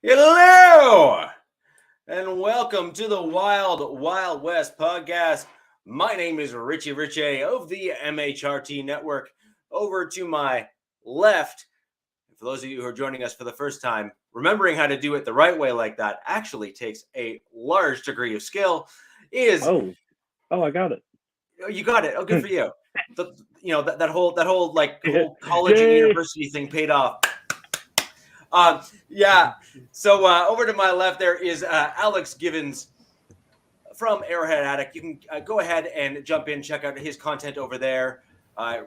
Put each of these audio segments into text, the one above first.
Hello, and welcome to the Wild Wild West podcast. My name is Richie Richie of the MHRT Network. Over to my left, for those of you who are joining us for the first time, remembering how to do it the right way like that actually takes a large degree of skill. Oh, I got it. You got it. Oh, good for you. That whole college and university thing paid off. So over to my left there is Alex Givens from Arrowhead Attic. You can go ahead and jump in, check out his content over there.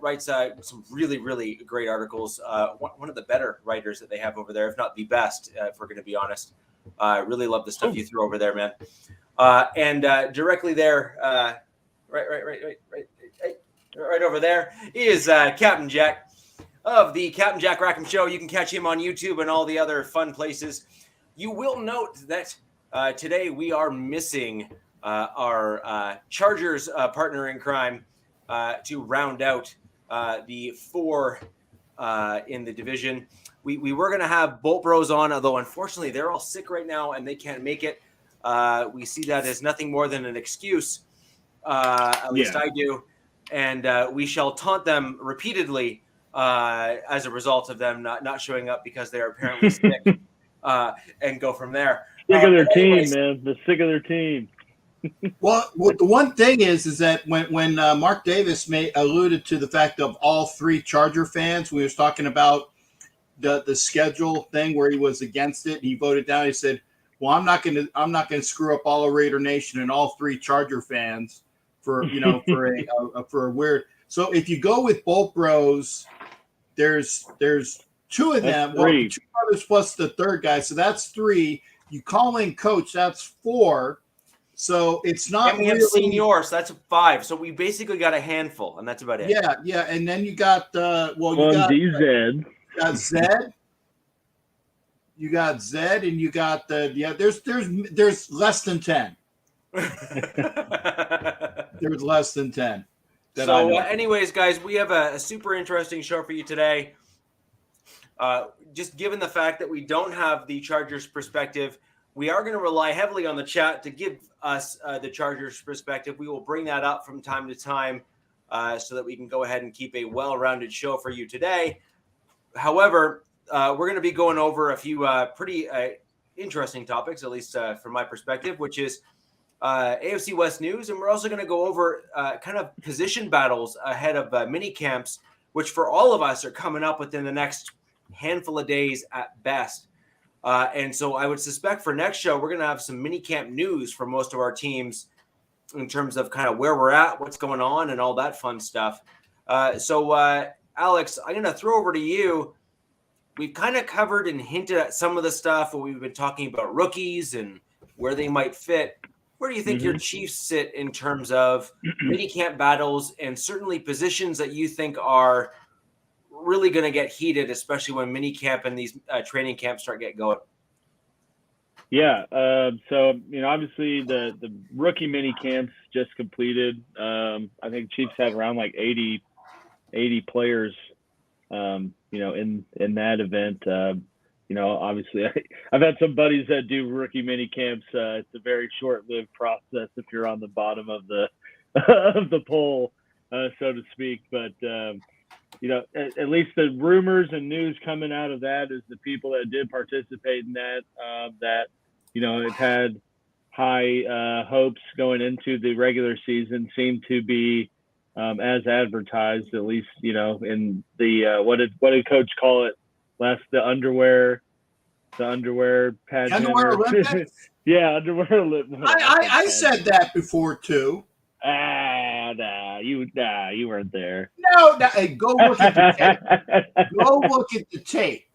Writes some really, really great articles. One of the better writers that they have over there, if not the best, if we're going to be honest. Really love the stuff you throw over there, man. And directly there, right over there is Captain Jack of the Captain Jack Rackham Show. You can catch him on YouTube and all the other fun places. You will note that today we are missing our Chargers partner in crime to round out the four in the division. We were going to have Bolt Bros on, although unfortunately they're all sick right now and they can't make it. We see that as nothing more than an excuse. At least I do. And we shall taunt them repeatedly as a result of them not showing up because they are apparently sick, and go from there. Sick of their team, man. They're sick of their team. Well, the one thing is that when Mark Davis alluded to the fact of all three Charger fans, we was talking about the schedule thing where he was against it. He voted down. He said, "Well, I'm not going to screw up all of Raider Nation and all three Charger fans for a weird." So if you go with Bolt Bros, there's two of them. Well, two brothers plus the third guy, so that's three. You call in Coach, that's four. So it's not. And we have Senior, so that's five. So we basically got a handful, and that's about it. Yeah, and then you got DZ. You got Zed. You got Zed, and you got there's less than 10. There's less than 10. So, anyways, guys, we have a super interesting show for you today. Just given the fact that we don't have the Chargers perspective, we are going to rely heavily on the chat to give us the Chargers perspective. We will bring that up from time to time so that we can go ahead and keep a well-rounded show for you today. However, we're going to be going over a few pretty interesting topics, at least from my perspective, which is AFC West news, and we're also going to go over kind of position battles ahead of minicamps, which for all of us are coming up within the next handful of days at best. And so I would suspect for next show, we're going to have some minicamp news for most of our teams in terms of kind of where we're at, what's going on, and all that fun stuff. So Alex, I'm going to throw over to you. We've kind of covered and hinted at some of the stuff where we've been talking about rookies and where they might fit. Where do you think your Chiefs sit in terms of minicamp battles and certainly positions that you think are really going to get heated, especially when minicamp and these training camps start getting going? Yeah. So, obviously the rookie minicamps just completed. I think Chiefs had around like 80 players, in that event. Obviously I've had some buddies that do rookie mini camps. It's a very short-lived process if you're on the bottom of the of the poll, so to speak. But at least the rumors and news coming out of that is the people that did participate in that have had high hopes going into the regular season seem to be as advertised, at least in the what did Coach call it? The underwear pageant. Underwear Olympics? Yeah, underwear Olympics. I said that before too. You weren't there. No, hey, go look at the tape. Go look at the tape.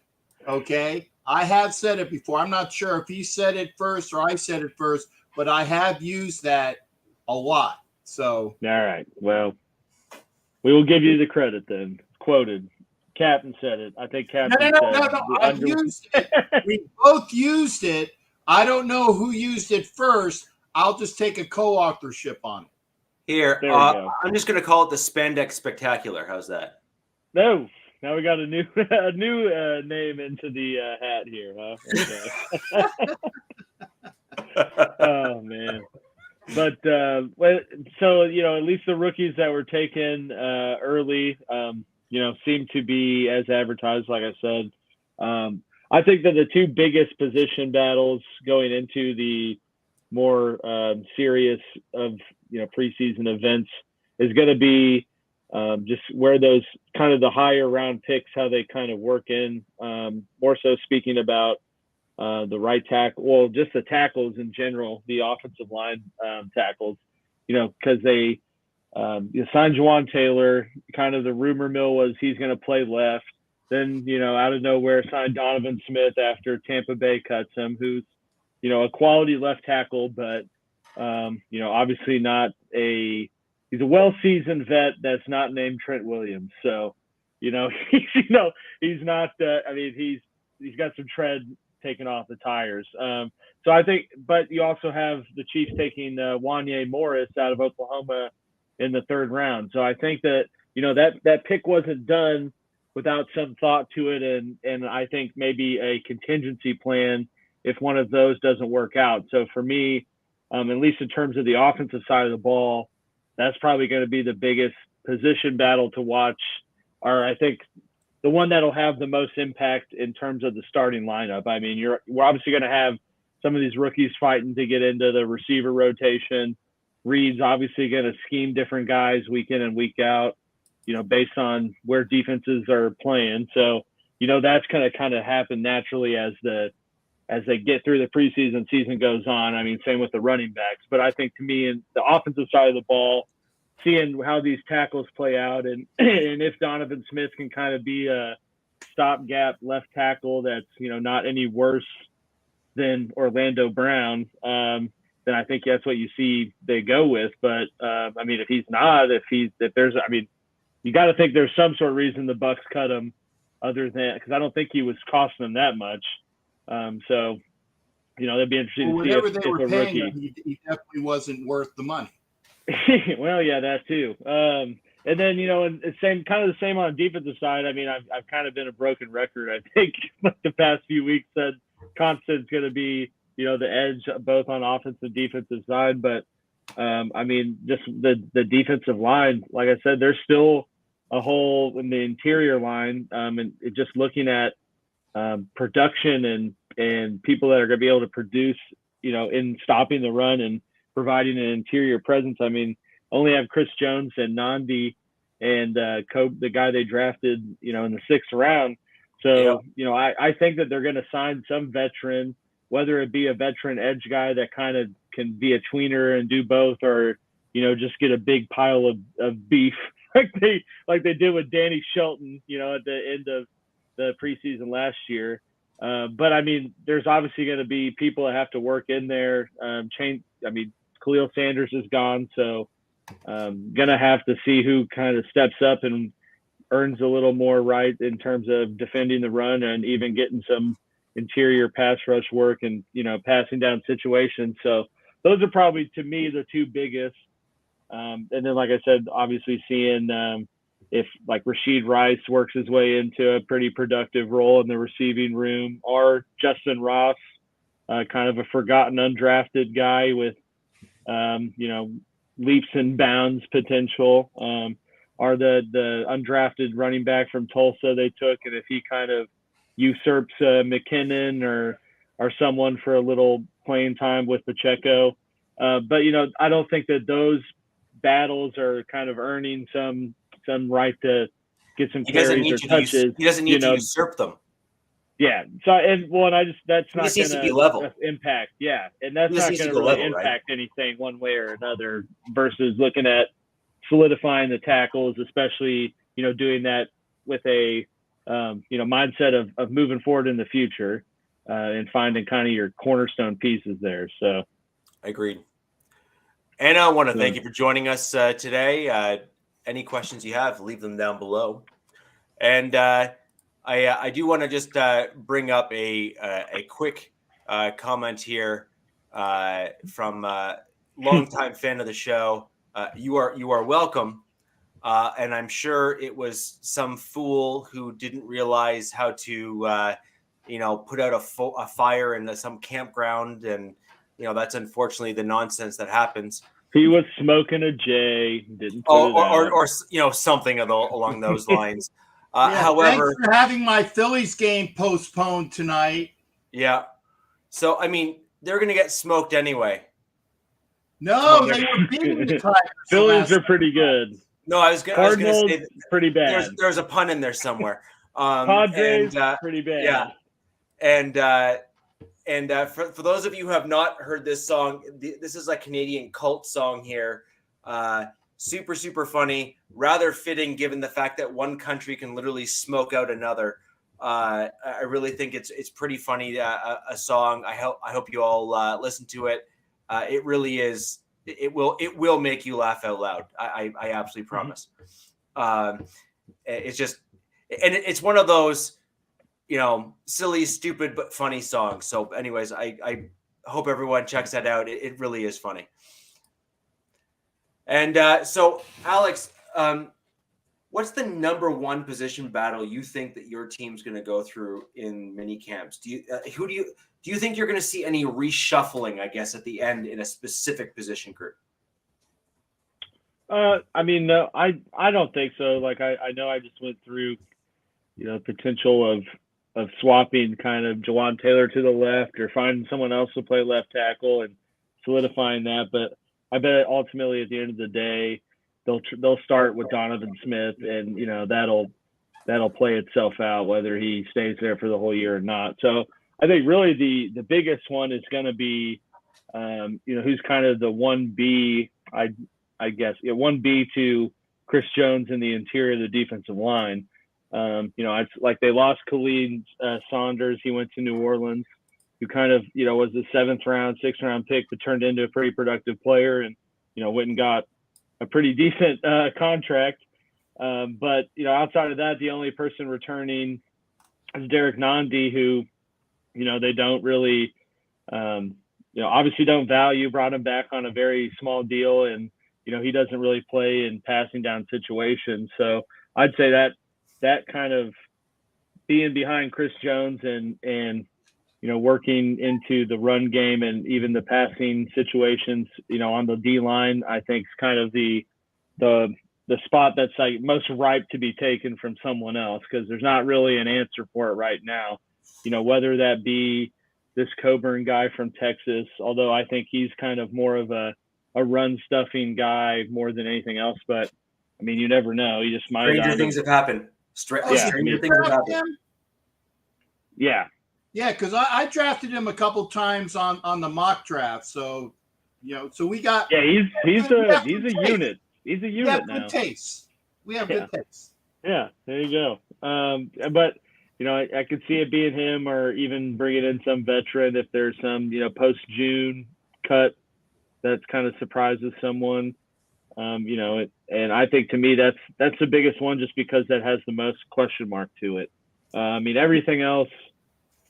Okay? I have said it before. I'm not sure if he said it first or I said it first, but I have used that a lot. So all right. Well, we will give you the credit then. Quoted. Captain said it. I think Captain said it. No. I've used it. We both used it. I don't know who used it first. I'll just take a co-authorship on it. Here, I'm just going to call it the Spandex Spectacular. How's that? No. Now we got a new name into the hat here, huh? Okay. Oh man. But so at least the rookies that were taken early, seem to be as advertised. Like I said, I think that the two biggest position battles going into the more serious of preseason events is going to be just where those kind of the higher round picks, how they kind of work in. More so speaking about the right tackle, well, just the tackles in general, the offensive line tackles, because they signed Juwan Taylor. Kind of the rumor mill was he's going to play left. Then, out of nowhere, signed Donovan Smith after Tampa Bay cuts him, who's, a quality left tackle, but, obviously not he's a well-seasoned vet that's not named Trent Williams. So, he's not, he's got some tread taken off the tires. So I think, but you also have the Chiefs taking Wanye Morris out of Oklahoma in the third round. So I think that, that pick wasn't done without some thought to it. And I think maybe a contingency plan if one of those doesn't work out. So for me, at least in terms of the offensive side of the ball, that's probably going to be the biggest position battle to watch. Or I think the one that'll have the most impact in terms of the starting lineup. I mean, we're obviously going to have some of these rookies fighting to get into the receiver rotation. Reed's obviously going to scheme different guys week in and week out, based on where defenses are playing. So, that's going to kind of happen naturally as they get through the preseason season goes on. I mean, same with the running backs. But I think to me, in the offensive side of the ball, seeing how these tackles play out and if Donovan Smith can kind of be a stopgap left tackle that's, not any worse than Orlando Brown, then I think that's what you see they go with. But, if he's not, you got to think there's some sort of reason the Bucs cut him other than, because I don't think he was costing them that much. So, that'd be interesting to see whatever they if were a paying rookie. him, he definitely wasn't worth the money. Well, yeah, that too. And then, and the same on the defensive side. I mean, I've kind of been a broken record. I think the past few weeks said Constant's going to be, the edge both on offensive and defensive side. But, just the defensive line, like I said, there's still a hole in the interior line. And just looking at production and people that are going to be able to produce, in stopping the run and providing an interior presence. I mean, only have Chris Jones and Nandi and the guy they drafted, in the 6th round. So, I think that they're going to sign some veteran, whether it be a veteran edge guy that kind of can be a tweener and do both, or, just get a big pile of beef like they did with Danny Shelton, at the end of the preseason last year. But there's obviously going to be people that have to work in there. Khalil Sanders is gone, so gonna have to see who kind of steps up and earns a little more right in terms of defending the run and even getting some interior pass rush work and passing down situations. So those are probably, to me, the two biggest. And then, like I said, obviously seeing if like Rashid Rice works his way into a pretty productive role in the receiving room, or Justin Ross, kind of a forgotten undrafted guy with leaps and bounds potential, are the undrafted running back from Tulsa they took, and if he kind of usurps McKinnon or someone for a little playing time with Pacheco. But I don't think that those battles are kind of earning some right to get some carries or touches. He doesn't need to usurp them. Yeah. So that's not going to be level impact. Yeah, and that's not going to really impact anything one way or another. Versus looking at solidifying the tackles, especially doing that with a mindset of moving forward in the future and finding kind of your cornerstone pieces there. So, agreed. And I want to thank you for joining us today. Any questions you have, leave them down below. And I do want to just bring up a quick comment here from a longtime fan of the show. You are welcome. And I'm sure it was some fool who didn't realize how to, put out a fire in some campground. And, that's unfortunately the nonsense that happens. He was smoking a J, didn't put Oh, it out. or something along those lines. However, thanks however, for having my Phillies game postponed tonight. Yeah. So, I mean, they're going to get smoked anyway. No, they were beating the Tigers. Phillies are pretty good. No, I was going to say pretty bad. There's a pun in there somewhere. Padres, pretty bad. Yeah. And for those of you who have not heard this song, this is a Canadian cult song here. Super, super funny. Rather fitting given the fact that one country can literally smoke out another. I really think it's pretty funny, a song. I hope you all listen to it. It really is. It will make you laugh out loud. I absolutely promise. It's just, and it's one of those, silly, stupid, but funny songs. So anyways, I hope everyone checks that out. It really is funny. And so Alex, what's the number one position battle you think that your team's going to go through in mini camps? Do you think you're going to see any reshuffling, I guess, at the end in a specific position group? I mean, no, I don't think so. Like I know I just went through, potential of swapping kind of Jawan Taylor to the left or finding someone else to play left tackle and solidifying that. But I bet ultimately at the end of the day, they'll start with Donovan Smith, and that'll play itself out whether he stays there for the whole year or not. So I think really the biggest one is going to be, who's kind of the 1B, I guess, 1B to Chris Jones in the interior of the defensive line. It's like they lost Khalid Saunders. He went to New Orleans, who kind of, was the 6th round pick, but turned into a pretty productive player and, went and got a pretty decent contract. But, outside of that, the only person returning is Derek Nandi, who, they don't really, obviously don't value, brought him back on a very small deal. And, he doesn't really play in passing down situations. So I'd say that kind of being behind Chris Jones and working into the run game and even the passing situations, on the D line, I think is kind of the spot that's like most ripe to be taken from someone else, because there's not really an answer for it right now. Whether that be this Coburn guy from Texas, although I think he's kind of more of a run stuffing guy more than anything else. But I mean, you never know. You just might. Stranger things have happened. Stranger things have happened. Yeah. Yeah, because I drafted him a couple times on the mock draft. So, so we got. Yeah, he's a unit. He's a unit now. Good taste. We have good taste. Yeah, there you go. But I could see it being him, or even bringing in some veteran if there's some post June cut that kind of surprises someone. And I think to me that's the biggest one, just because that has the most question mark to it. I mean, everything else,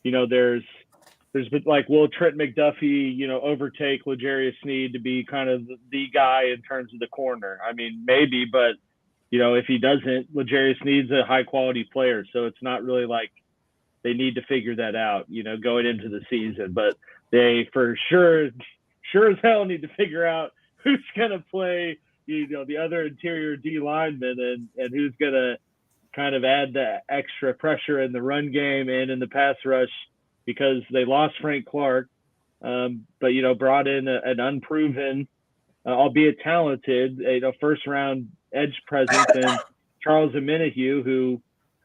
there's been like, will Trent McDuffie, overtake L'Jarius Sneed to be kind of the guy in terms of the corner? I mean, maybe, but if he doesn't, L'Jarius Sneed's a high quality player, so it's not really like they need to figure that out, going into the season. But they for sure as hell need to figure out who's going to play, the other interior D lineman and who's going to kind of add the extra pressure in the run game and in the pass rush, because they lost Frank Clark, but, brought in an unproven, albeit talented, first round edge presence, and Charles Omenihu, who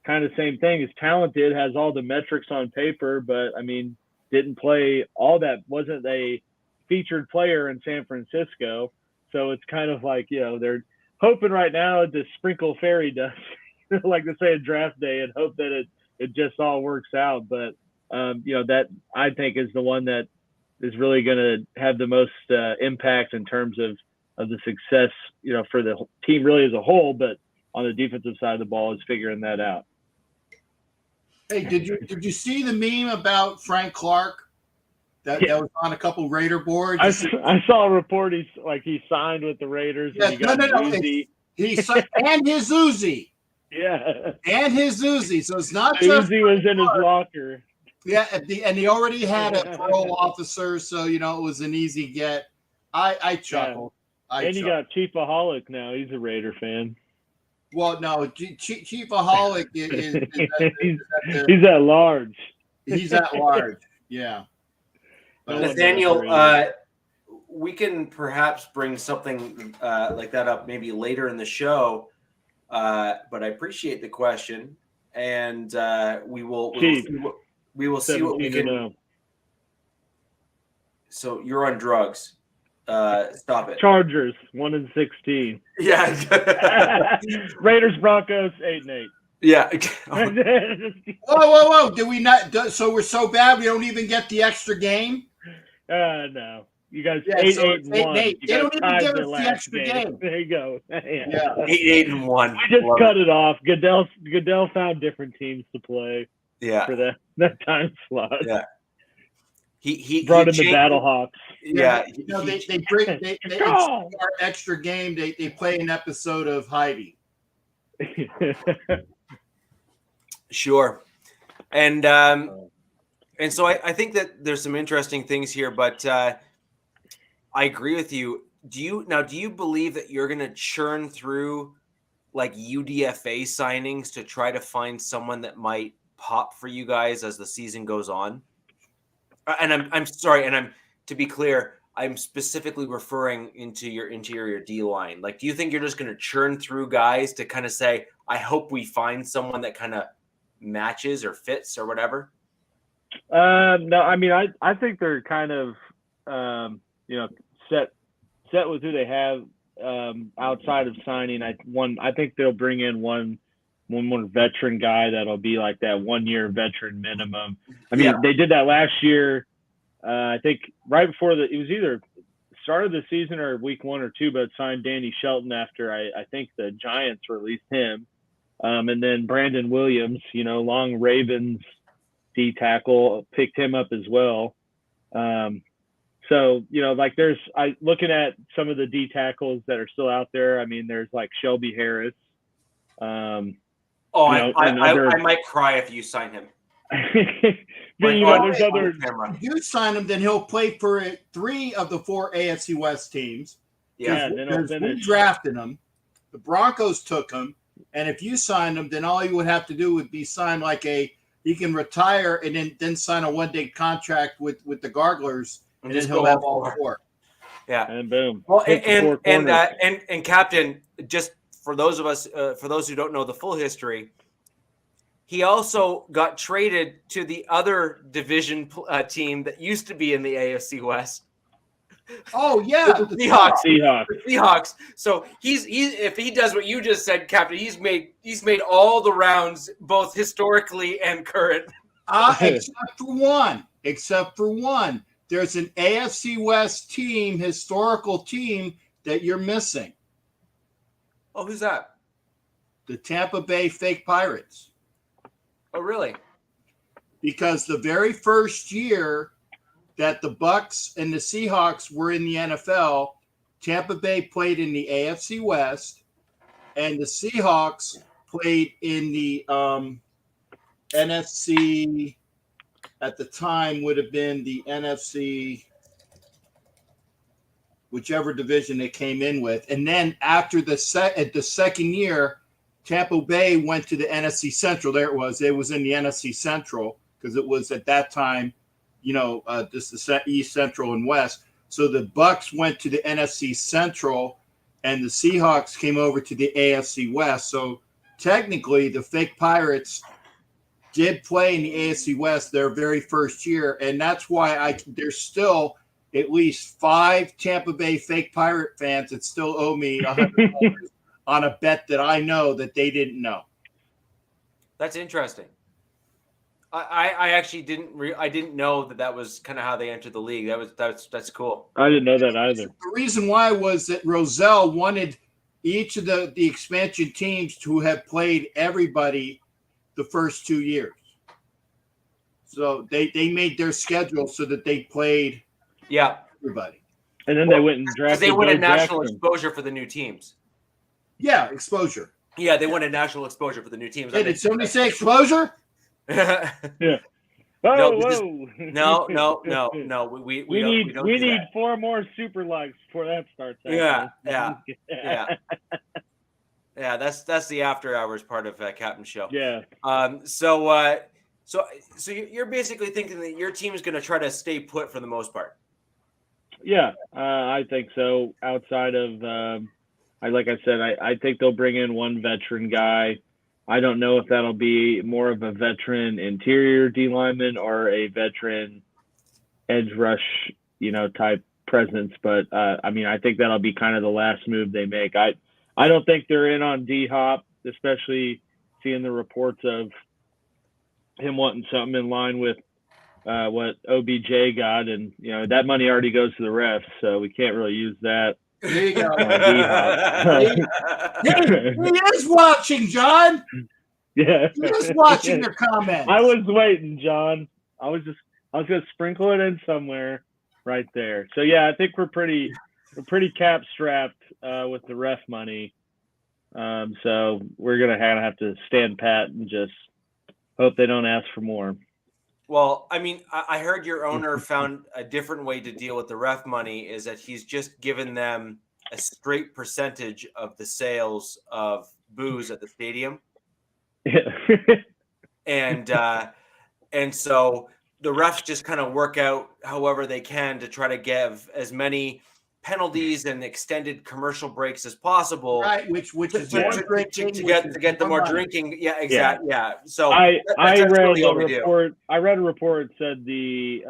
kind of same thing, is talented, has all the metrics on paper, but I mean, didn't play all that, wasn't a featured player in San Francisco. So it's kind of like, they're hoping right now to sprinkle fairy dust, like they say in draft day, and hope that it just all works out. But, that I think is the one that is really going to have the most impact in terms of the success, for the team really as a whole, but on the defensive side of the ball is figuring that out. Hey, did you see the meme about Frank Clark? That was on a couple Raider boards. I saw a report he signed with the Raiders. Yeah, and he got no. And his Uzi. Yeah. And his Uzi. So it's not just Uzi was in his locker. Yeah, and he already had a parole officer, so it was an easy get. I chuckled. And you got Chiefaholic now. He's a Raider fan. Well, no, Chiefaholic is he's at large. He's at large. Yeah. Nathaniel, we can perhaps bring something like that up maybe later in the show, but I appreciate the question, and we will see what we can. So you're on drugs. Stop it. Chargers 1-16. Yeah. Raiders Broncos 8-8. Yeah. Whoa! Did we not? So we're so bad we don't even get the extra game. No. You guys 8-8-1. They don't even give us the extra game. There you go. Yeah. 8-8-1. We just cut it off. Goodell found different teams to play. Yeah. For that time slot. Yeah. He brought in the Battlehawks. Yeah. They bring our extra game. They play an episode of Heidi. Sure. And so I think that there's some interesting things here, but I agree with you. Do you believe that you're going to churn through like UDFA signings to try to find someone that might pop for you guys as the season goes on? And I'm sorry, and to be clear, I'm specifically referring into your interior D line. Like, do you think you're just going to churn through guys to kind of say, I hope we find someone that kind of matches or fits or whatever? No, I mean, I think they're kind of, set with who they have outside of signing. I think they'll bring in one more veteran guy that'll be like that 1 year veteran minimum. I mean, They did that last year. I think right before it was either start of the season or week 1 or 2, but signed Danny Shelton after I think the Giants released him. And then Brandon Williams, long Ravens D tackle, picked him up as well. So, like looking at some of the D tackles that are still out there. I mean, there's like Shelby Harris. I might cry if you sign him. There's other. If you sign him, then he'll play for 3 of the 4 AFC West teams. Yeah, we drafted him. The Broncos took him, and if you signed him, then all you would have to do would be sign he can retire and then sign a 1-day contract with the Garglers, and then he'll have all 4. Yeah, and boom. Well, and Captain, just for those who don't know the full history, he also got traded to the other division team that used to be in the AFC West. Oh yeah, the Seahawks. So if he does what you just said, Captain, he's made all the rounds, both historically and current. Except for one. There's an AFC West team, historical team that you're missing. Oh, who's that? The Tampa Bay Fake Pirates. Oh, really? Because the very first year that the Bucs and the Seahawks were in the NFL, Tampa Bay played in the AFC West, and the Seahawks played in the NFC. At the time, would have been the NFC, whichever division they came in with. And then after the second year, Tampa Bay went to the NFC Central. There it was. It was in the NFC Central because it was at that time, this the East, Central, and West. So the Bucs went to the NFC Central, and the Seahawks came over to the AFC West. So technically, the Fake Pirates did play in the AFC West their very first year, and that's why there's still at least 5 Tampa Bay Fake Pirate fans that still owe me $100 on a bet that I know that they didn't know. That's interesting. I actually didn't know that was kind of how they entered the league. That's cool. I didn't know that either. The reason why was that Rozelle wanted each of the expansion teams to have played everybody the first 2 years. So they made their schedule so that they played everybody. And then they went and drafted. They wanted national exposure for the new teams. Yeah, exposure. Yeah, they wanted national exposure for the new teams. Hey, did somebody say exposure? Yeah. No, Whoa. no. We don't do need that. 4 more super likes before that starts Yeah, happening. yeah. Yeah, that's the after hours part of Captain's Show. Yeah. So you're basically thinking that your team is going to try to stay put for the most part. Yeah, I think so. Outside of, like I said, I think they'll bring in one veteran guy. I don't know if that'll be more of a veteran interior D lineman or a veteran edge rush, type presence. But I think that'll be kind of the last move they make. I don't think they're in on D-Hop, especially seeing the reports of him wanting something in line with what OBJ got, and that money already goes to the refs, so we can't really use that. There you go. D-Hop. He is watching, John. Yeah, he is watching your comments. I was waiting, John. I was gonna sprinkle it in somewhere right there. So yeah, I think we're pretty cap strapped with the ref money. So we're gonna have to stand pat and just hope they don't ask for more. Well, I heard your owner found a different way to deal with the ref money, is that he's just given them a straight percentage of the sales of booze at the stadium. And so the refs just kind of work out however they can to try to give as many penalties and extended commercial breaks as possible, right? Which is to get the more drinking. Yeah, exactly. Yeah. So I read really a report. I read a report that said the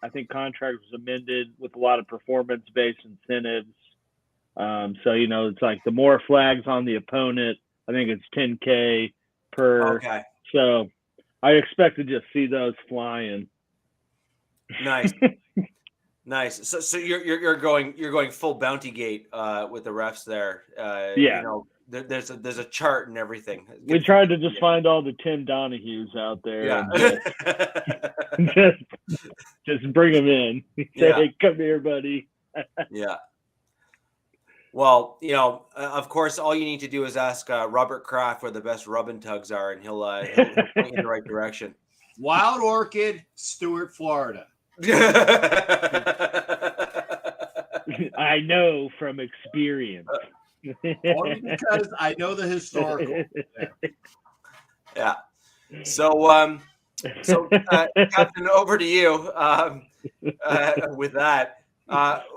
I think contract was amended with a lot of performance based incentives. So it's like the more flags on the opponent, I think it's $10K per. Okay. So I expect to just see those flying. Nice. Nice. So you're going full bounty gate with the refs there. Yeah. There's a chart and everything. We tried to just find all the Tim Donahues out there. Yeah. And just bring them in. Say, hey, come here, buddy. Yeah. Well, of course, all you need to do is ask Robert Kraft where the best rub and tugs are, and he'll point you in the right direction. Wild Orchid, Stewart, Florida. I know from experience. Only because I know the historical. Yeah. So Captain, over to you with that.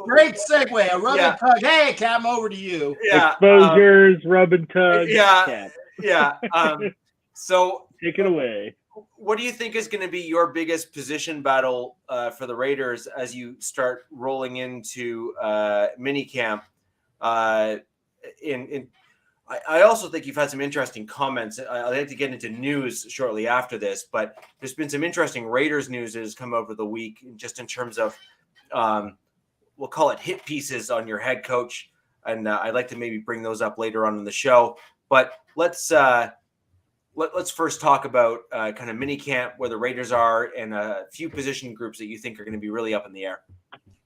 Great segue. A rub and tug. Hey, Cam, over to you. Yeah. Exposures, rub and tug. Yeah. Yeah. So take it away. What do you think is going to be your biggest position battle for the Raiders as you start rolling into minicamp? I also think you've had some interesting comments. I'd like to get into news shortly after this, but there's been some interesting Raiders news that has come over the week, just in terms of we'll call it hit pieces on your head coach, and I'd like to maybe bring those up later on in the show. But let's first talk about kind of minicamp, where the Raiders are, and a few position groups that you think are going to be really up in the air.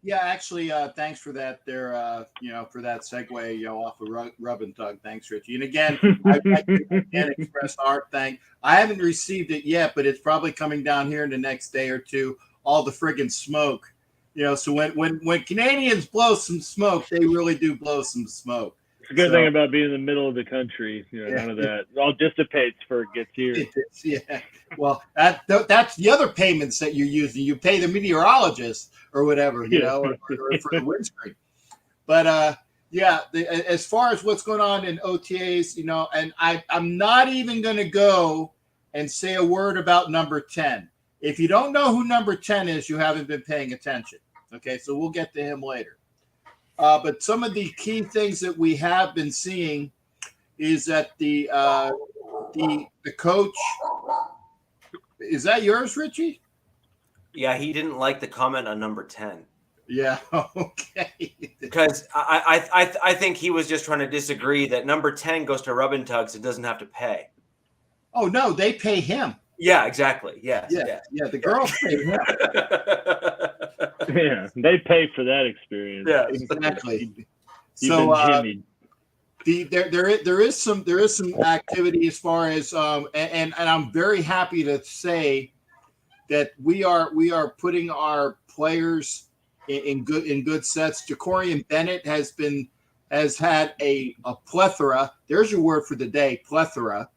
Yeah, actually, thanks for that there, for that segue, off of Rub and Tug. Thanks, Richie. And again, I can't express our thank. I haven't received it yet, but it's probably coming down here in the next day or two, all the friggin' smoke. So when Canadians blow some smoke, they really do blow some smoke. It's a good thing about being in the middle of the country. None of that. It all dissipates before it gets here. Yeah. Well, that's the other payments that you're using. You pay the meteorologist or whatever, or for the windscreen. But as far as what's going on in OTAs, and I'm not even going to go and say a word about number 10. If you don't know who number 10 is, you haven't been paying attention. Okay, so we'll get to him later. But some of the key things that we have been seeing is that the coach, is that yours, Richie? Yeah, he didn't like the comment on number 10. Yeah, okay. Because I think he was just trying to disagree that number 10 goes to Rub and Tugs and doesn't have to pay. Oh, no, they pay him. Yeah, exactly. Yes. Yeah, the girls pay him. Yeah, they pay for that experience. Yeah, exactly. So There is some activity as far as and I'm very happy to say that we are putting our players in good sets. Jacorian Bennett has had a plethora. There's your word for the day, plethora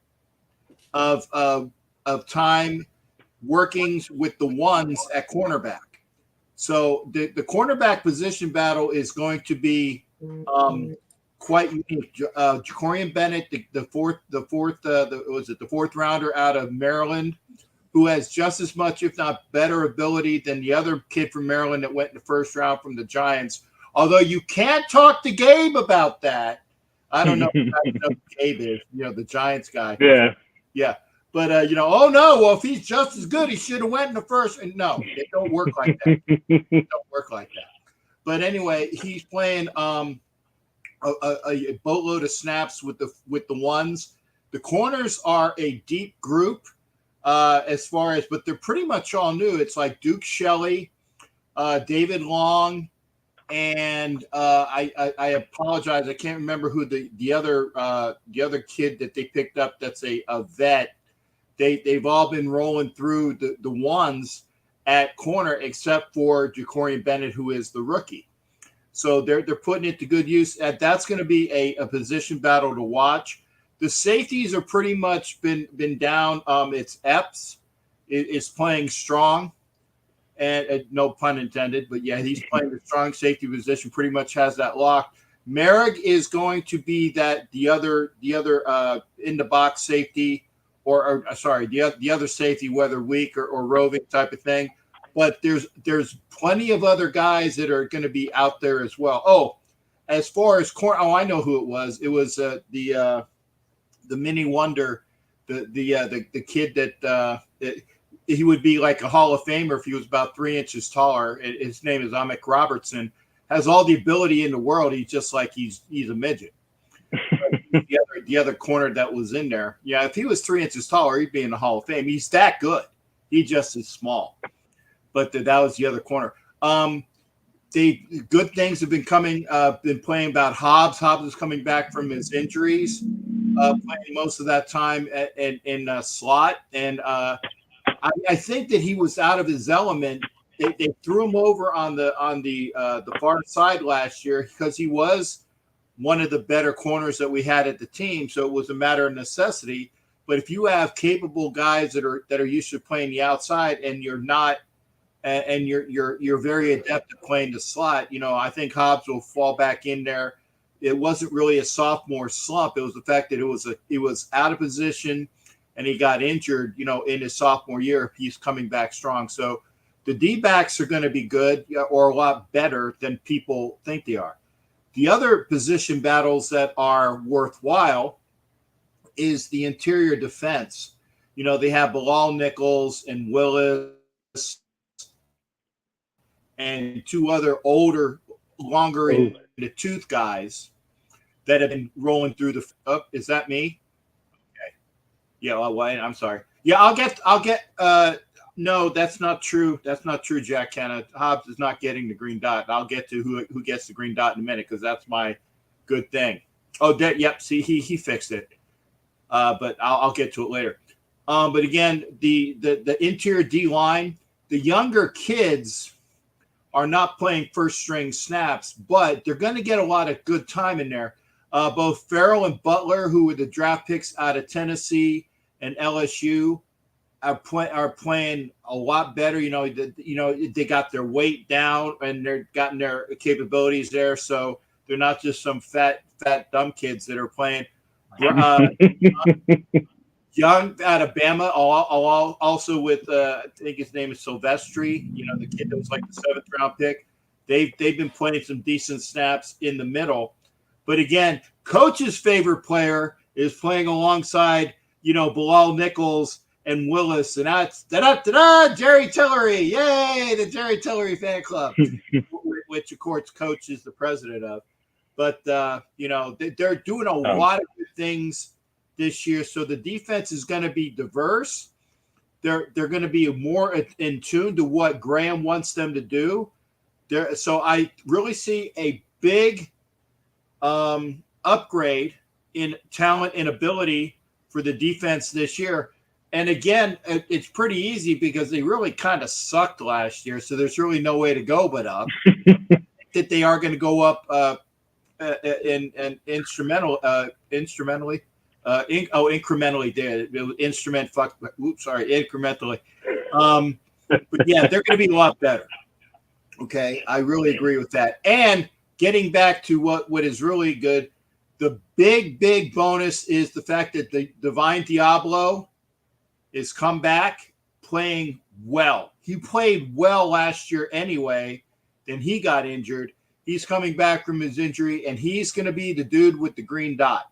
of time workings with the ones at cornerback. So the cornerback position battle is going to be quite unique. Jacorian Bennett, the fourth rounder out of Maryland, who has just as much, if not better, ability than the other kid from Maryland that went in the first round from the Giants. Although you can't talk to Gabe about that. I don't know who Gabe is, the Giants guy. Yeah. But, oh, no, well, if he's just as good, he should have went in the first. And no, it don't work like that. It don't work like that. But anyway, he's playing a boatload of snaps with the ones. The corners are a deep group as far as, but they're pretty much all new. It's like Duke Shelley, David Long, and I apologize, I can't remember who the other kid that they picked up that's a vet. They've all been rolling through the ones at corner except for Jacorian Bennett, who is the rookie. So they're putting it to good use. That's going to be a position battle to watch. The safeties are pretty much been down. It's Epps is playing strong, and no pun intended, but yeah, he's playing the strong safety position. Pretty much has that locked. Merrick is going to be the other in the box safety, or the other safety, whether weak or roving type of thing. But there's plenty of other guys that are going to be out there as well. Oh, as far as I know who it was. It was the mini wonder, the kid that he would be like a Hall of Famer if he was about 3 inches taller. His name is Amick Robertson. Has all the ability in the world. He's just like he's a midget. The other corner that was in there, yeah, if he was 3 inches taller, he'd be in the Hall of Fame. He's that good. He just is small. But that was the other corner. The good things have been coming. Been playing about Hobbs. Hobbs is coming back from his injuries, playing most of that time in slot, and I think that he was out of his element. They threw him over on the far side last year because he was one of the better corners that we had at the team. So it was a matter of necessity. But if you have capable guys that are used to playing the outside, and you're not, and you're very adept at playing the slot, I think Hobbs will fall back in there. It wasn't really a sophomore slump. It was the fact that he was out of position and he got injured, in his sophomore year. He's coming back strong. So the D-backs are going to be good, or a lot better than people think they are. The other position battles that are worthwhile is the interior defense. They have Bilal Nichols and Willis and two other older, longer in the tooth guys that have been rolling through the. Oh, is that me? Okay. Yeah. Well, I'm sorry. Yeah, I'll get. No, that's not true. That's not true, Jack Canna. Hobbs is not getting the green dot. I'll get to who gets the green dot in a minute, because that's my good thing. Oh, yep. See, he fixed it. But I'll get to it later. But again, the interior D line, the younger kids are not playing first string snaps, but they're going to get a lot of good time in there. Both Farrell and Butler, who were the draft picks out of Tennessee and LSU, are playing a lot better. They got their weight down and they're gotten their capabilities there. So they're not just some fat dumb kids that are playing. Young out of Bama, also with I think his name is Silvestri. The kid that was like the 7th round pick. They've been playing some decent snaps in the middle. But again, coach's favorite player is playing alongside Bilal Nichols and Willis, and that's Jerry Tillery. Yay, the Jerry Tillery fan club, which of course coach is the president of. But they're doing a lot of good things this year. So the defense is going to be diverse. They're going to be more in tune to what Graham wants them to do. So I really see a big upgrade in talent and ability for the defense this year. And again, it's pretty easy because they really kind of sucked last year, so there's really no way to go but up. That they are going to go up incrementally. Incrementally. But yeah, they're going to be a lot better. Okay, I really agree with that. And getting back to what is really good, the big bonus is the fact that the Divine Diablo is come back playing well. He played well last year anyway. Then he got injured. He's coming back from his injury, and he's going to be the dude with the green dot,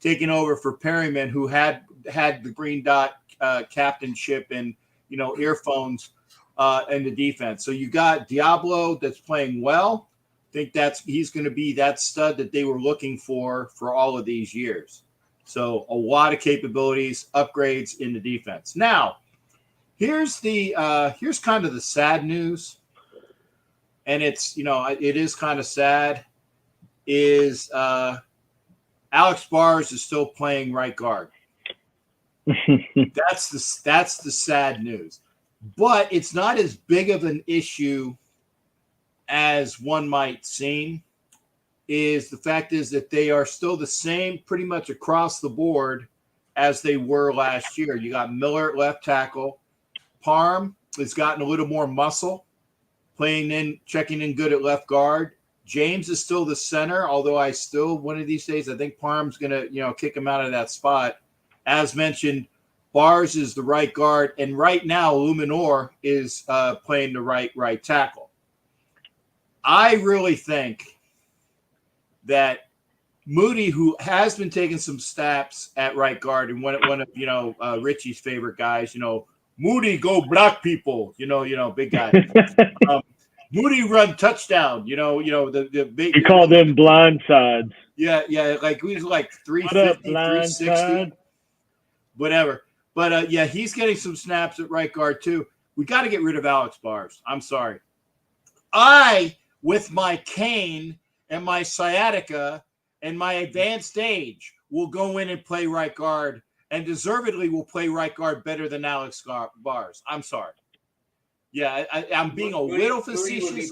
taking over for Perryman, who had the green dot captainship and earphones in the defense. So you got Diablo that's playing well. I think he's going to be that stud that they were looking for all of these years. So a lot of capabilities, upgrades in the defense. Now, here's kind of the sad news, and it's it is kind of sad. Is Alex Bars is still playing right guard? That's the sad news, but it's not as big of an issue as one might seem. Is the fact is that they are still the same pretty much across the board as they were last year. You got Miller at left tackle. Parm has gotten a little more muscle, checking in good at left guard. James is still the center, although one of these days, I think Parm's going to, kick him out of that spot. As mentioned, Bars is the right guard, and right now Luminor is playing the right tackle. I really think that Moody, who has been taking some snaps at right guard, and one of Richie's favorite guys, Moody go block people, big guy. Moody run touchdown, the big. You call them blind sides. Yeah, like he's like 350, 360, whatever. But he's getting some snaps at right guard too. We got to get rid of Alex Bars. I'm sorry. With my cane and my sciatica and my advanced age, will go in and play right guard, and deservedly will play right guard better than Alex Bars. I'm sorry. Yeah, I'm being a little facetious,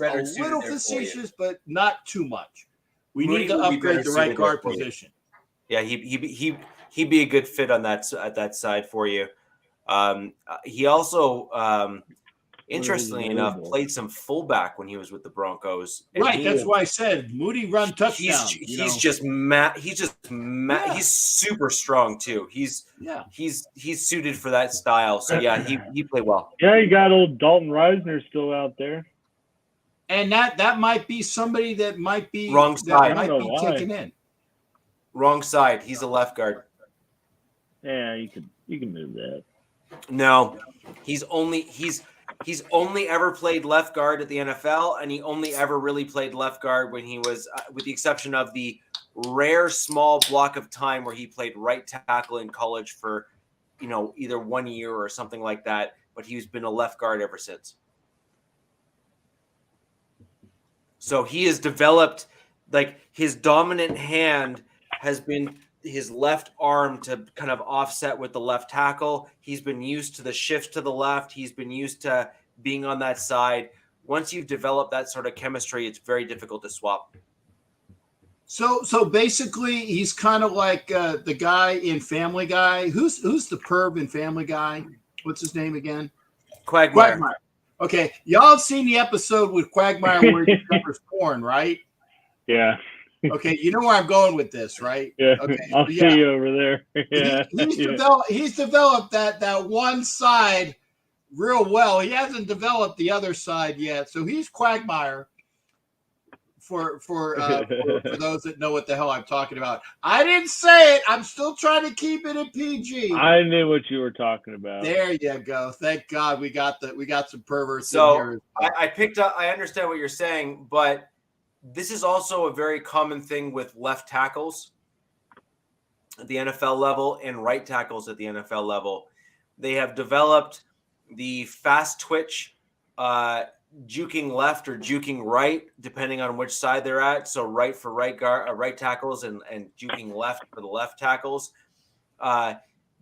but not too much. We need to upgrade the right guard position. Yeah, he'd be a good fit on that at that side for you. He also, interestingly enough, played some fullback when he was with the Broncos. Right, that's why I said Moody run touchdown. He's just mad. He's just mad. Yeah. He's super strong too. He's suited for that style. So yeah, he played well. Yeah, you got old Dalton Reisner still out there. And that might be somebody that might be wrong side. Might be taken in. Wrong side. He's a left guard. Yeah, you can move that. No, he's only ever played left guard at the NFL, and he only ever really played left guard when he was, with the exception of the rare small block of time where he played right tackle in college for, either 1 year or something like that. But he's been a left guard ever since. So he has developed, like, his dominant hand has been his left arm to kind of offset with the left tackle. He's been used to the shift to the left. He's been used to being on that side. Once you've developed that sort of chemistry, it's very difficult to swap. So basically, he's kind of like the guy in Family Guy. Who's the perv in Family Guy? What's his name again? Quagmire. Okay, y'all have seen the episode with Quagmire where he covers porn, right? Yeah. Okay, you know where I'm going with this, right? Yeah. Okay, I'll see you over there. Yeah. He's developed that one side real well. He hasn't developed the other side yet, so he's Quagmire. For those that know what the hell I'm talking about, I didn't say it. I'm still trying to keep it in PG. I knew what you were talking about. There you go. Thank God we got some perverts in here. I picked up. I understand what you're saying, but this is also a very common thing with left tackles at the NFL level and right tackles at the NFL level. They have developed the fast twitch juking left or juking right, depending on which side they're at. So right for right guard, right tackles, and juking left for the left tackles.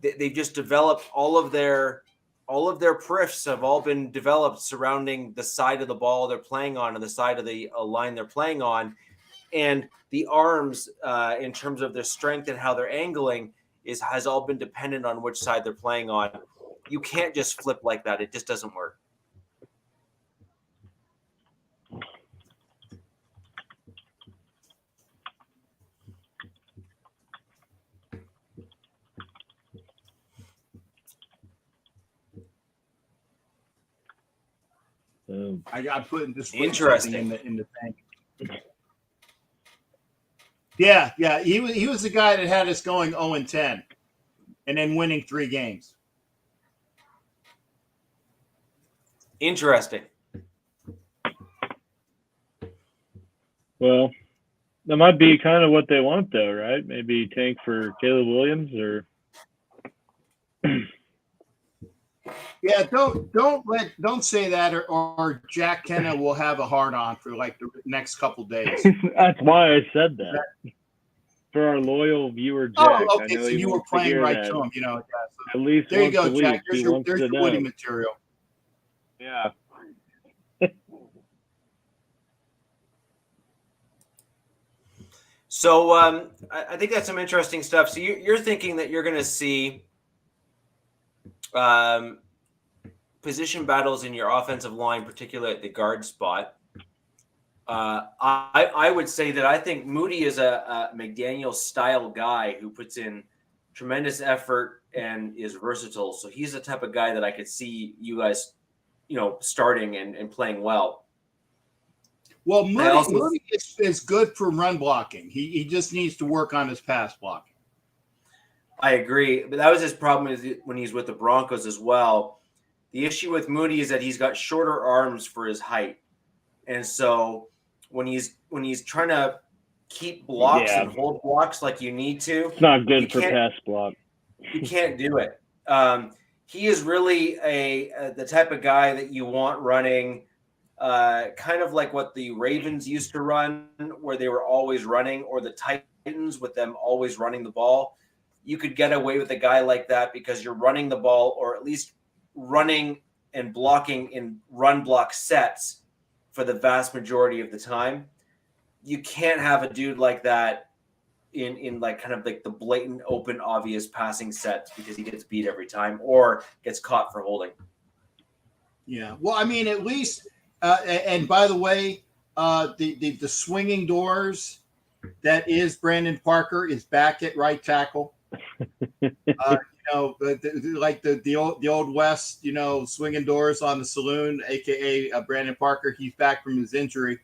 They've just developed all of their periffs have all been developed surrounding the side of the ball they're playing on and the side of the line they're playing on, and the arms in terms of their strength and how they're angling has all been dependent on which side they're playing on. You can't just flip like that; it just doesn't work. I put this Interesting in the thing. Yeah. He was the guy that had us going 0-10, and then winning 3 games. Interesting. Well, that might be kind of what they want, though, right? Maybe tank for Caleb Williams or. Yeah, don't say that, or Jack Kenna will have a hard on for like the next couple days. That's why I said that. For our loyal viewer, Jack. Oh, okay. So you were playing right to him, Yeah, so at least there you go, once a Jack. week, There's he your wants to Woody know. material. Yeah. So I think that's some interesting stuff. So you're thinking that you're going to see position battles in your offensive line, particularly at the guard spot. I would say that I think Moody is a McDaniel style guy who puts in tremendous effort and is versatile. So he's the type of guy that I could see you guys, starting and playing well. Well, Moody is good for run blocking. He just needs to work on his pass blocking. I agree, but that was his problem when he's with the Broncos as well. The issue with Moody is that he's got shorter arms for his height, and so when he's trying to keep blocks and hold blocks like you need to, it's not good for pass block. You can't do it. He is really the type of guy that you want running. Kind of like what the Ravens used to run, where they were always running, or the Titans with them always running the ball. You could get away with a guy like that because you're running the ball, or at least running and blocking in run block sets for the vast majority of the time. You can't have a dude like that in like kind of like the blatant, open, obvious passing sets because he gets beat every time or gets caught for holding. Yeah. Well, I mean, at least and by the way, the swinging doors that is Brandon Parker is back at right tackle. Like the old West, swinging doors on the saloon, aka Brandon Parker. He's back from his injury.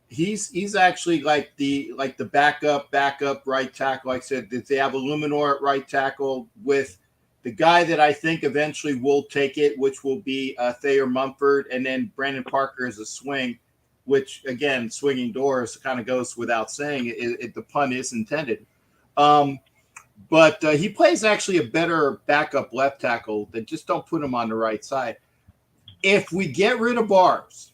He's actually like the backup right tackle. Like I said, they have a Luminor at right tackle with the guy that I think eventually will take it, which will be Thayer Mumford, and then Brandon Parker is a swing, which again, swinging doors kind of goes without saying. The pun is intended. But he plays actually a better backup left tackle than just don't put him on the right side. If we get rid of Barbs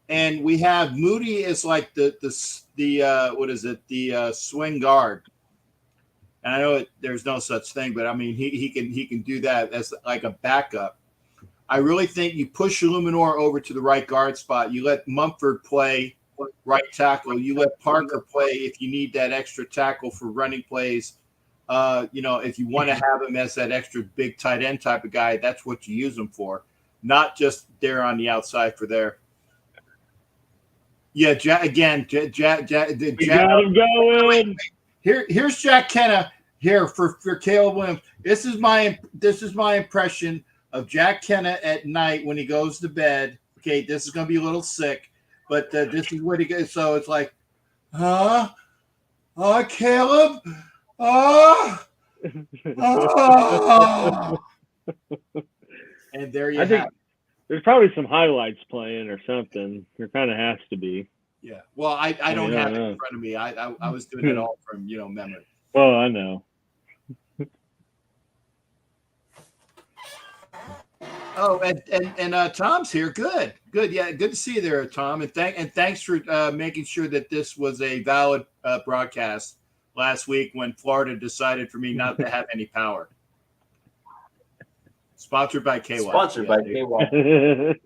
and we have Moody as like the swing guard. And I know there's no such thing, but I mean he can do that as like a backup. I really think you push Luminor over to the right guard spot. You let Mumford play right tackle. You let Parker play if you need that extra tackle for running plays. If you want to have him as that extra big tight end type of guy, that's what you use him for, not just there on the outside for there. Yeah, Jack again. Jack got him going. Here's Jack Kenna here for Caleb Williams. This is my impression of Jack Kenna at night when he goes to bed. Okay, this is going to be a little sick, but this is what he goes. So it's like, Caleb. And there you have it. There's probably some highlights playing or something. There kind of has to be. Yeah. Well, I don't have it in front of me. I was doing it all from memory. Oh, I know. Oh, and Tom's here. Good. Yeah, good to see you there, Tom. And thanks for making sure that this was a valid broadcast last week when Florida decided for me not to have any power. Sponsored by KY. Sponsored by KY.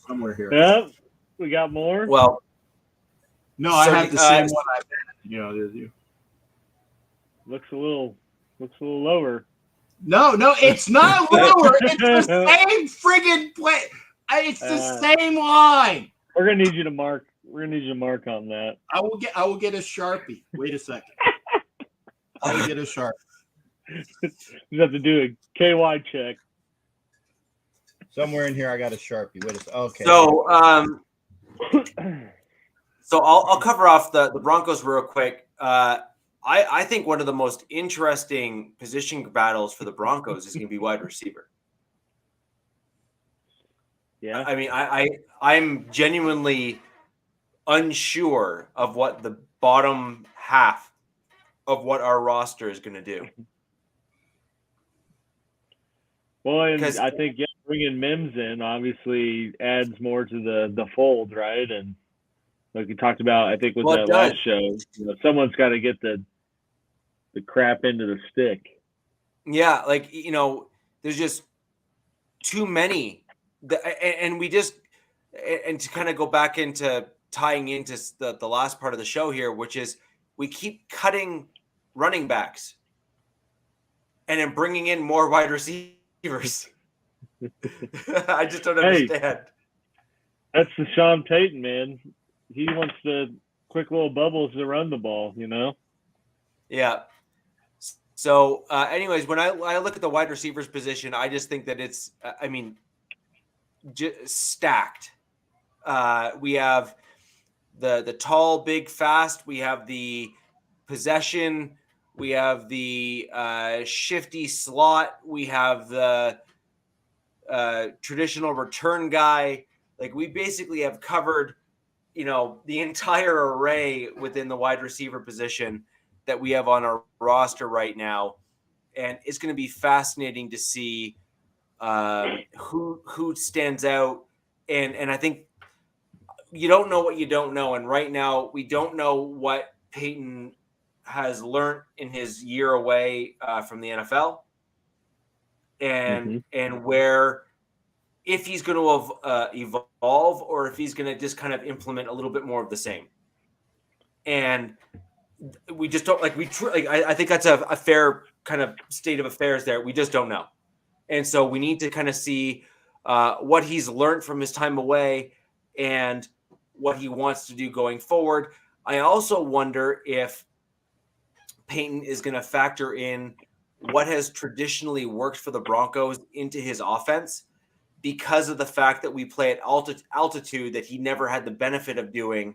Somewhere here. Yep. We got more. Well, no, I have the same one. You. Looks a little lower. No, it's not lower. It's the same friggin' play. It's the same line. We're gonna need you to mark. We're gonna need you to mark on that. I will get a Sharpie. Wait a second. I will get a Sharpie. You have to do a KY check. Somewhere in here, I got a Sharpie. Wait a second. Okay. So I'll cover off the Broncos real quick. I think one of the most interesting position battles for the Broncos is going to be wide receiver. Yeah. I mean, I'm genuinely unsure of what the bottom half of what our roster is going to do. Well, and I think bringing Mims in obviously adds more to the fold, right? And like we talked about, I think with that last show, someone's got to get the crap into the stick. Yeah, there's just too many, and to kind of go back into tying into the last part of the show here, which is we keep cutting running backs and then bringing in more wide receivers. I just don't understand. That's the Sean Payton, man. He wants the quick little bubbles to run the ball, Yeah. So, anyways, when I look at the wide receivers position, I just think that it's, stacked. We have the tall, big, fast. We have the possession. We have the shifty slot. We have the traditional return guy. Like, we basically have covered, the entire array within the wide receiver position that we have on our roster right now. And it's going to be fascinating to see who stands out. And I think you don't know what you don't know. And right now we don't know what Peyton has learned in his year away from the NFL and where, if he's going to evolve or if he's going to just kind of implement a little bit more of the same. And we just don't I think that's a fair kind of state of affairs there. We just don't know. And so we need to kind of see what he's learned from his time away and what he wants to do going forward. I also wonder if Peyton is going to factor in what has traditionally worked for the Broncos into his offense, because of the fact that we play at altitude that he never had the benefit of doing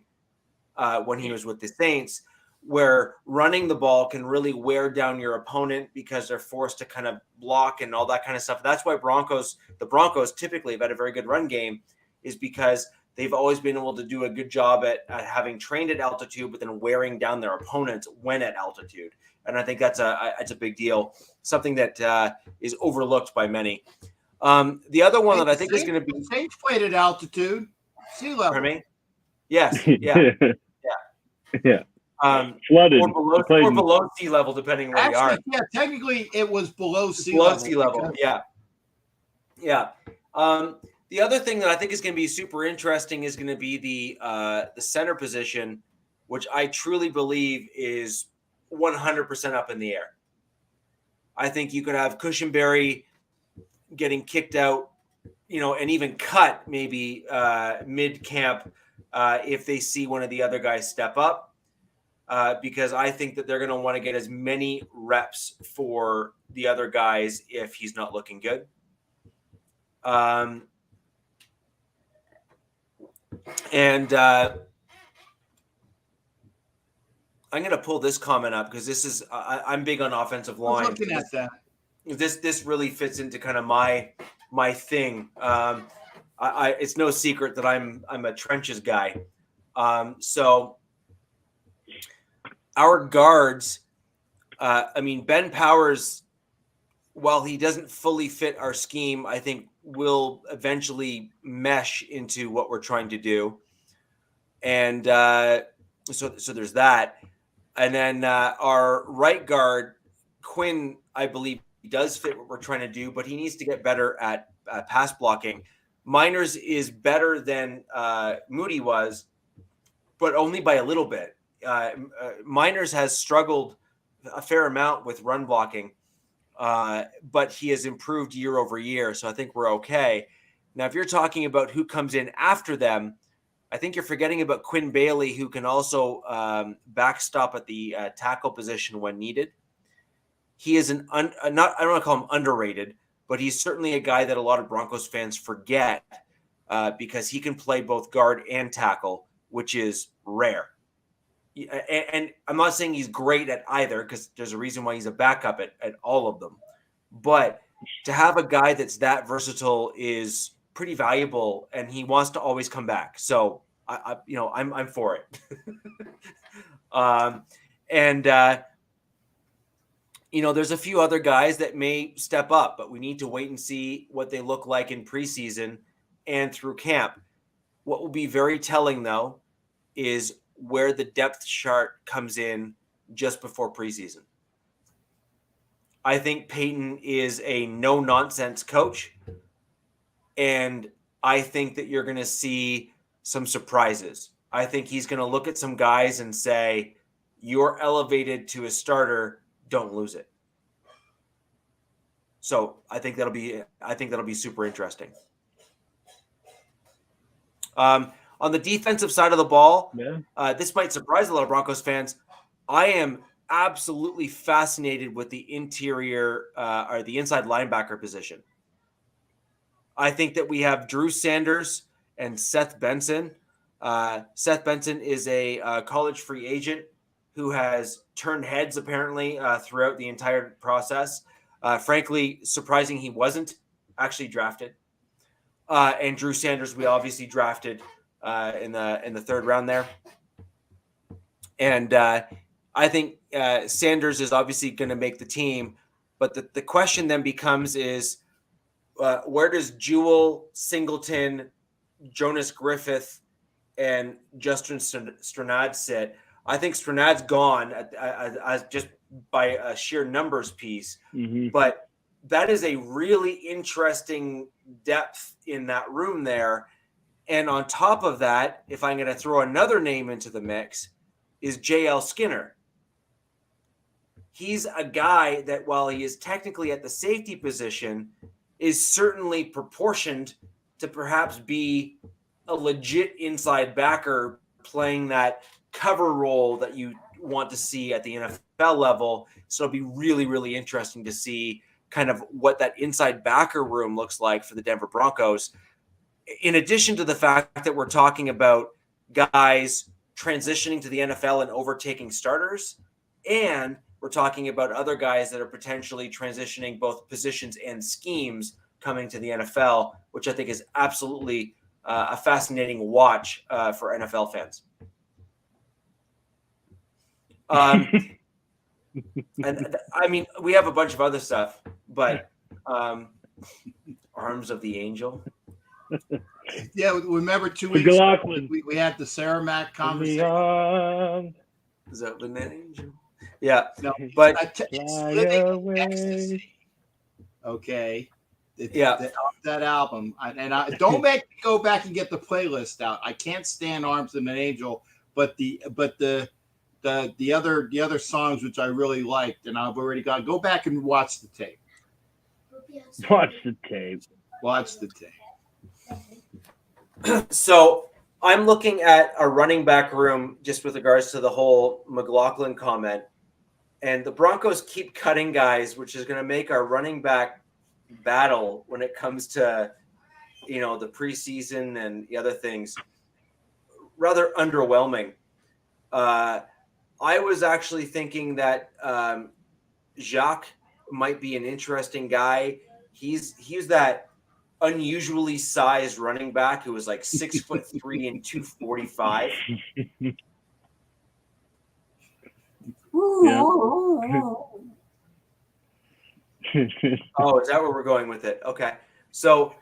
when he was with the Saints, where running the ball can really wear down your opponent because they're forced to kind of block and all that kind of stuff. That's why the Broncos typically have had a very good run game, is because they've always been able to do a good job at having trained at altitude, but then wearing down their opponents when at altitude. And I think that's a big deal, something that is overlooked by many. The other one that I think is going to be Saints played at altitude, sea level. Pardon me? Yes. Yeah. Yeah. Flooded. Or below sea level, depending where you are. Yeah, technically it was below sea level. Below sea level, yeah. Yeah. The other thing that I think is going to be super interesting is going to be the center position, which I truly believe is 100% up in the air. I think you could have Cushenberry getting kicked out, and even cut maybe mid-camp if they see one of the other guys step up. Because I think that they're going to want to get as many reps for the other guys if he's not looking good. And I'm going to pull this comment up because this is I'm big on offensive line. I was looking at that. This really fits into kind of my thing. It's no secret that I'm a trenches guy. So our guards, Ben Powers while he doesn't fully fit our scheme, I think will eventually mesh into what we're trying to do. And so there's that. And then our right guard, Quinn, I believe does fit what we're trying to do, but he needs to get better at pass blocking. Miners is better than Moody was, but only by a little bit. Miners has struggled a fair amount with run blocking, but he has improved year over year. So I think we're okay. Now, if you're talking about who comes in after them, I think you're forgetting about Quinn Bailey, who can also backstop at the tackle position when needed. He is not I don't want to call him underrated, but he's certainly a guy that a lot of Broncos fans forget because he can play both guard and tackle, which is rare. And I'm not saying he's great at either, because there's a reason why he's a backup at all of them. But to have a guy that's that versatile is pretty valuable, and he wants to always come back. So I'm for it. There's a few other guys that may step up, but we need to wait and see what they look like in preseason and through camp. What will be very telling, though, is where the depth chart comes in just before preseason. I think Peyton is a no-nonsense coach, and I think that you're going to see some surprises. I think he's going to look at some guys and say, you're elevated to a starter, don't lose it. So I think that'll be super interesting. On the defensive side of the ball, this might surprise a lot of Broncos fans. I am absolutely fascinated with the interior or the inside linebacker position. I think that we have Drew Sanders and Seth Benson. Seth Benson is a college free agent who has turned heads apparently throughout the entire process. Frankly, surprising he wasn't actually drafted. And Drew Sanders, we obviously drafted in the third round there. And I think Sanders is obviously going to make the team. But the question then becomes is, where does Jewel, Singleton, Jonas Griffith, and Justin Stranad sit? I think Stranad's gone as just by a sheer numbers piece. Mm-hmm. But that is a really interesting depth in that room there. And on top of that, if I'm going to throw another name into the mix, is JL Skinner. He's a guy that, while he is technically at the safety position, is certainly proportioned to perhaps be a legit inside backer playing that cover role that you want to see at the NFL level. So it'll be really, really interesting to see kind of what that inside backer room looks like for the Denver Broncos. In addition to the fact that we're talking about guys transitioning to the NFL and overtaking starters, and we're talking about other guys that are potentially transitioning both positions and schemes coming to the NFL, which I think is absolutely a fascinating watch for NFL fans. And I mean, we have a bunch of other stuff, but Arms of the Angel. Yeah, remember 2 weeks ago, we had the Sarah Mac conversation. Is that an angel? Yeah, no, but it's living in ecstasy. Okay, that album, and I don't make me go back and get the playlist out. I can't stand Arms of an Angel, but the other songs which I really liked, and I've already got. Go back and watch the tape. Watch the tape. So I'm looking at a running back room just with regards to the whole McLaughlin comment, and the Broncos keep cutting guys, which is going to make our running back battle when it comes to, the preseason and the other things rather underwhelming. I was actually thinking that Jacques might be an interesting guy. He's that unusually sized running back who was like 6'3" and 245. Oh, is that where we're going with it? Okay. So,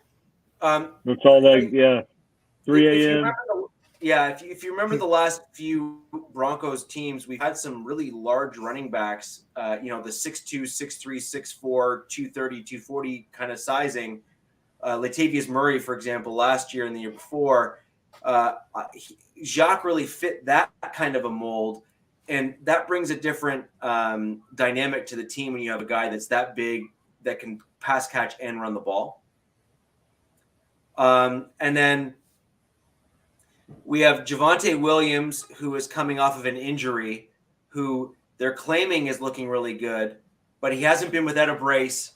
It's all like, yeah, 3 a.m. If you remember the last few Broncos teams, we've had some really large running backs, the 6'2", 6'3", 6'4", 230, 240 kind of sizing. Latavius Murray, for example, last year and the year before, Jacques really fit that kind of a mold. And that brings a different dynamic to the team when you have a guy that's that big that can pass, catch, and run the ball. And then we have Javonte Williams, who is coming off of an injury, who they're claiming is looking really good, but he hasn't been without a brace,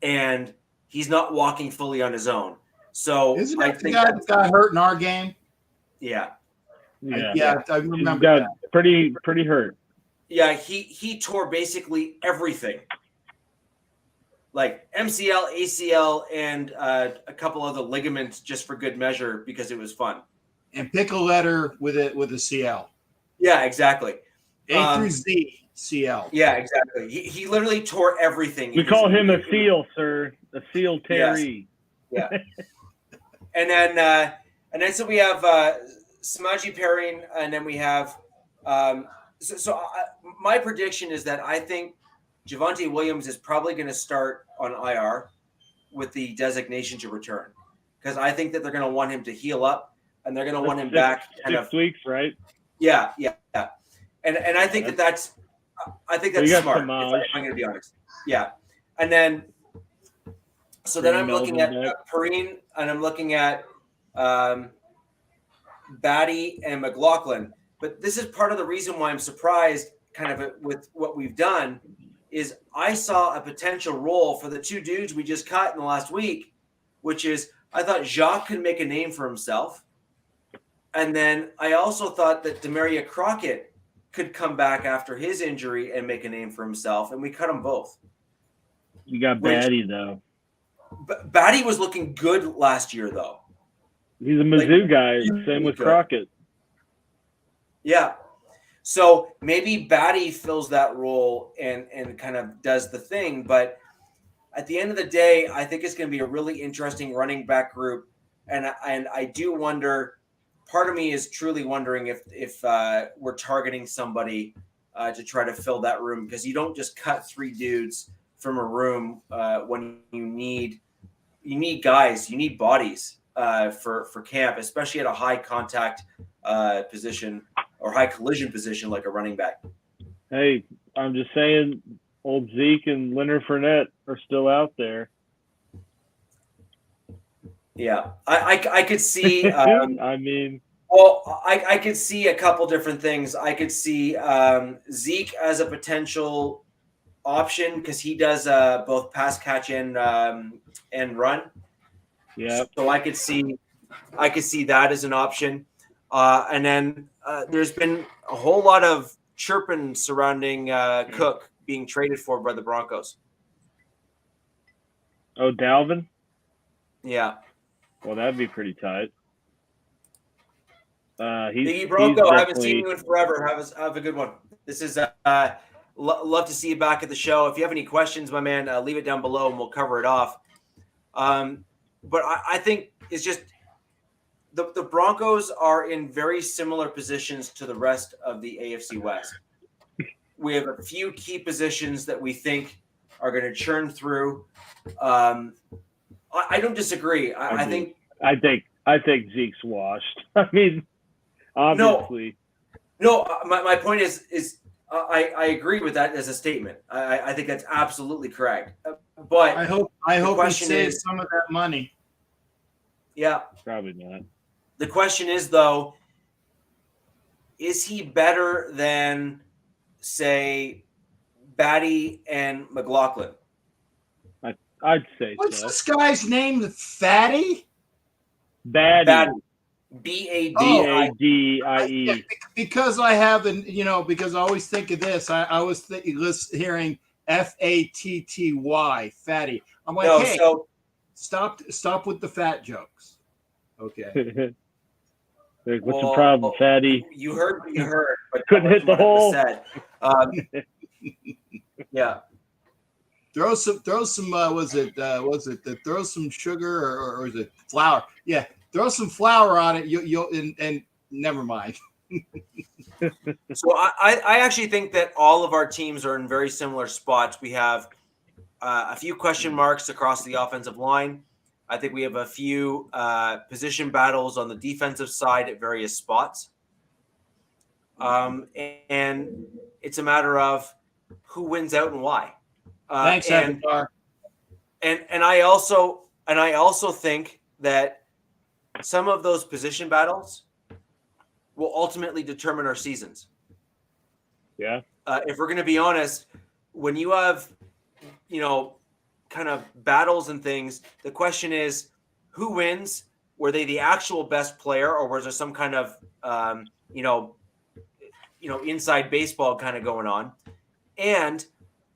and he's not walking fully on his own. So isn't that the guy that got hurt in our game? Yeah. I remember. He got pretty hurt. Yeah, he tore basically everything, like MCL, ACL, and a couple other ligaments just for good measure because it was fun. And pick a letter with a CL. Yeah, exactly. A through Z, CL. Yeah, exactly. He literally tore everything. We call him a seal, sir. A seal Terry. Yes. Yeah. and then so we have Samaje Perine, and then we have my prediction is that I think Javonte Williams is probably going to start on IR with the designation to return, because I think that they're going to want him to heal up, and they're going to want him back. 6 weeks, right? Yeah. And I think that's smart. If I'm going to be honest. Yeah, and then then I'm looking at Perine, and I'm looking at Batty and McLaughlin. But this is part of the reason why I'm surprised kind of with what we've done is I saw a potential role for the two dudes we just cut in the last week, which is I thought Jacques could make a name for himself. And then I also thought that Demaria Crockett could come back after his injury and make a name for himself. And we cut them both. You got Batty, though. Batty was looking good last year, though. He's a Mizzou guy. Same with Crockett. Yeah. So maybe Batty fills that role and kind of does the thing. But at the end of the day, I think it's going to be a really interesting running back group. And I do wonder, part of me is truly wondering if we're targeting somebody to try to fill that room, because you don't just cut three dudes from a room when you need guys, you need bodies for camp, especially at a high contact position or high collision position like a running back. Hey, I'm just saying, old Zeke and Leonard Fournette are still out there. Yeah, I could see. I could see a couple different things. I could see Zeke as a potential option because he does both pass, catch, and run. Yeah. So I could see that as an option. And then there's been a whole lot of chirping surrounding Cook being traded for by the Broncos. Oh, Dalvin? Yeah. Well, that'd be pretty tight. Biggie Bronco, I haven't seen you in forever. Have a good one. This is love to see you back at the show. If you have any questions, my man, leave it down below and we'll cover it off. But I think it's just the Broncos are in very similar positions to the rest of the AFC West. We have a few key positions that we think are going to churn through. I don't disagree. I think Zeke's washed. I mean, obviously. No. My point is I agree with that as a statement. I think that's absolutely correct. But I hope he saves some of that money. Yeah, probably not. The question is, though, is he better than, say, Batty and McLaughlin? I'd say What's so. this guy's name? Fatty? Batty. B-A-D-I-E. Because I haven't, because I always think of this. I was hearing Fatty, fatty. I'm like, stop with the fat jokes. Okay. What's the problem, fatty? You heard. But couldn't hit the hole. Yeah. throw some was it throw some sugar or is it flour? Yeah, throw some flour on it. You'll and never mind. So I actually think that all of our teams are in very similar spots. We have a few question marks across the offensive line. I think we have a few position battles on the defensive side at various spots. And it's a matter of who wins out and why. Thanks, Avatar. And I also think that some of those position battles will ultimately determine our seasons. Yeah. If we're going to be honest, when you have, kind of battles and things, the question is who wins? Were they the actual best player, or was there some kind of, inside baseball kind of going on? And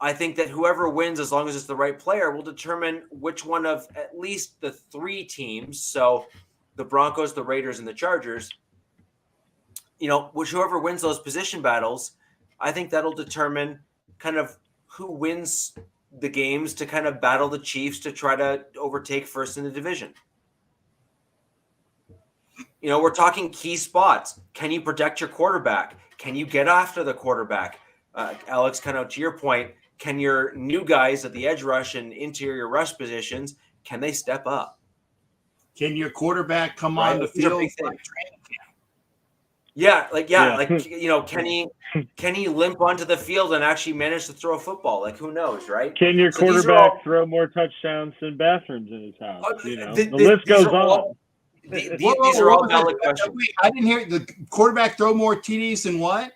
I think that whoever wins, as long as it's the right player, will determine which one of at least the three teams. So the Broncos, the Raiders, and the Chargers, whoever wins those position battles, I think that'll determine kind of who wins the games to kind of battle the Chiefs to try to overtake first in the division. We're talking key spots. Can you protect your quarterback? Can you get after the quarterback? Alex, kind of to your point, can your new guys at the edge rush and interior rush positions, can they step up? Can your quarterback come on the field? Yeah, can he limp onto the field and actually manage to throw a football? Like, who knows, right? Can your quarterback throw more touchdowns than bathrooms in his house? The list goes on. These are all valid questions. I didn't hear the quarterback throw more TDs than what?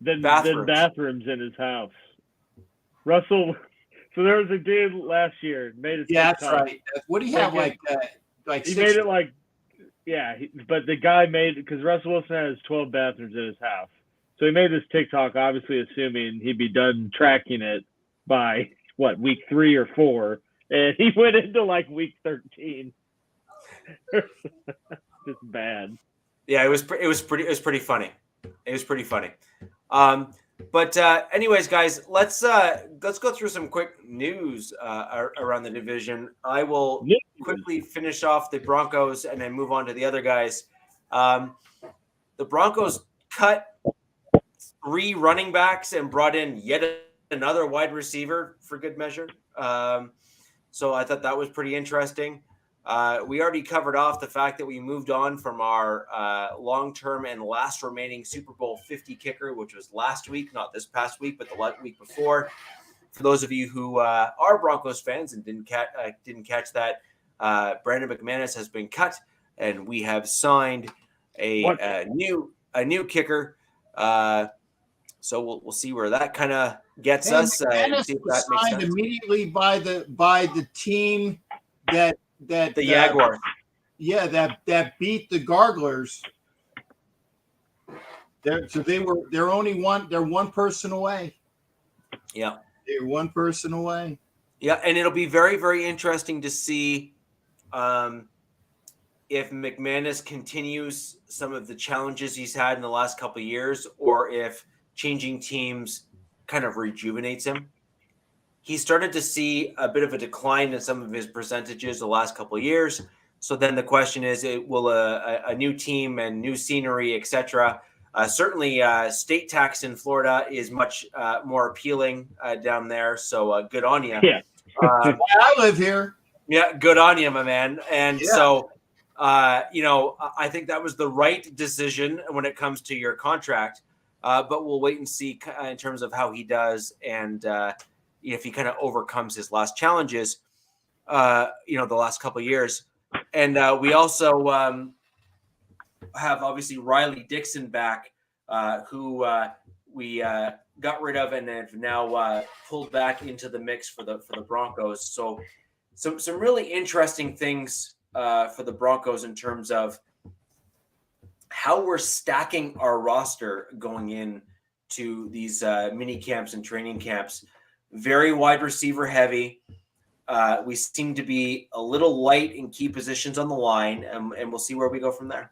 Than bathrooms in his house. Russell. So there was a dude last year made it. Yeah, that's right. What do you have like he made it like. Yeah, but the guy made, because Russell Wilson has 12 bathrooms in his house. So he made this TikTok, obviously assuming he'd be done tracking it by, week 3 or 4. And he went into, week 13. Just bad. Yeah, it was pretty funny. It was pretty funny. But anyways, guys, let's go through some quick news around the division. I will quickly finish off the Broncos and then move on to the other guys. The Broncos cut 3 running backs and brought in yet another wide receiver for good measure. So I thought that was pretty interesting. We already covered off the fact that we moved on from our long-term and last remaining Super Bowl 50 kicker, which was last week, not this past week, but the week before. For those of you who are Broncos fans and didn't catch that, Brandon McManus has been cut, and we have signed a new kicker. So we'll see where that kind of gets us. McManus see if was that makes signed sense. immediately by the team that The Jaguars. That beat the Garglers. They're one person away. Yeah. They're one person away. Yeah, and it'll be very, very interesting to see if McManus continues some of the challenges he's had in the last couple of years, or if changing teams kind of rejuvenates him. He started to see a bit of a decline in some of his percentages the last couple of years. So then the question is, will a new team and new scenery, etc. Certainly, state tax in Florida is much more appealing down there. So good on you. Yeah. I live here. Yeah, good on you, my man. And so, I think that was the right decision when it comes to your contract. But we'll wait and see in terms of how he does and if he kind of overcomes his last challenges, the last couple of years. And we also have obviously Riley Dixon back, who we got rid of and have now pulled back into the mix for the Broncos. So some really interesting things for the Broncos in terms of how we're stacking our roster going in to these mini camps and training camps. Very wide receiver heavy. We seem to be a little light in key positions on the line, and we'll see where we go from there.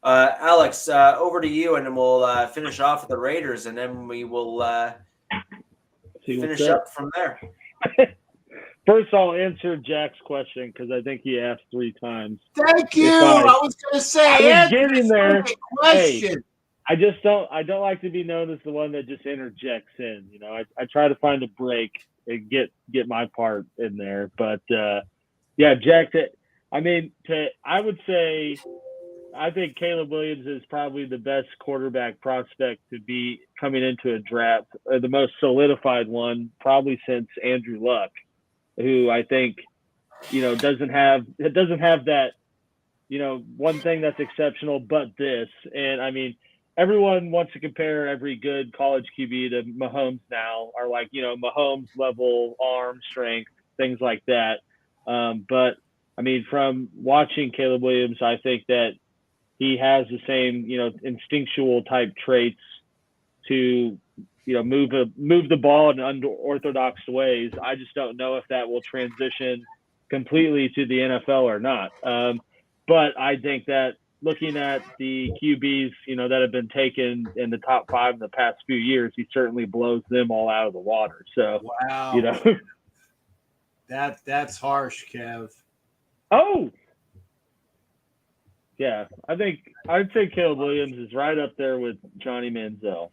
Alex, over to you, and then we'll finish off with the Raiders, and then we will finish up from there. First, I'll answer Jack's question because I think he asked 3 times. Thank you. I was going to say, I was getting there. Question. Hey, I don't like to be known as the one that just interjects in. You know, I try to find a break and get my part in there. But yeah, Jack. I would say, I think Caleb Williams is probably the best quarterback prospect to be coming into a draft, the most solidified one probably since Andrew Luck, who I think, doesn't have that, one thing that's exceptional, but this. And I mean, everyone wants to compare every good college QB to Mahomes now, or like, Mahomes level arm strength, things like that. But I mean, from watching Caleb Williams, I think that he has the same, instinctual type traits to, move the ball in unorthodox ways. I just don't know if that will transition completely to the NFL or not. But I think that looking at the QBs, that have been taken in the top 5 in the past few years, he certainly blows them all out of the water. So, wow. That's harsh, Kev. Oh, yeah, I'd say Caleb Williams is right up there with Johnny Manziel.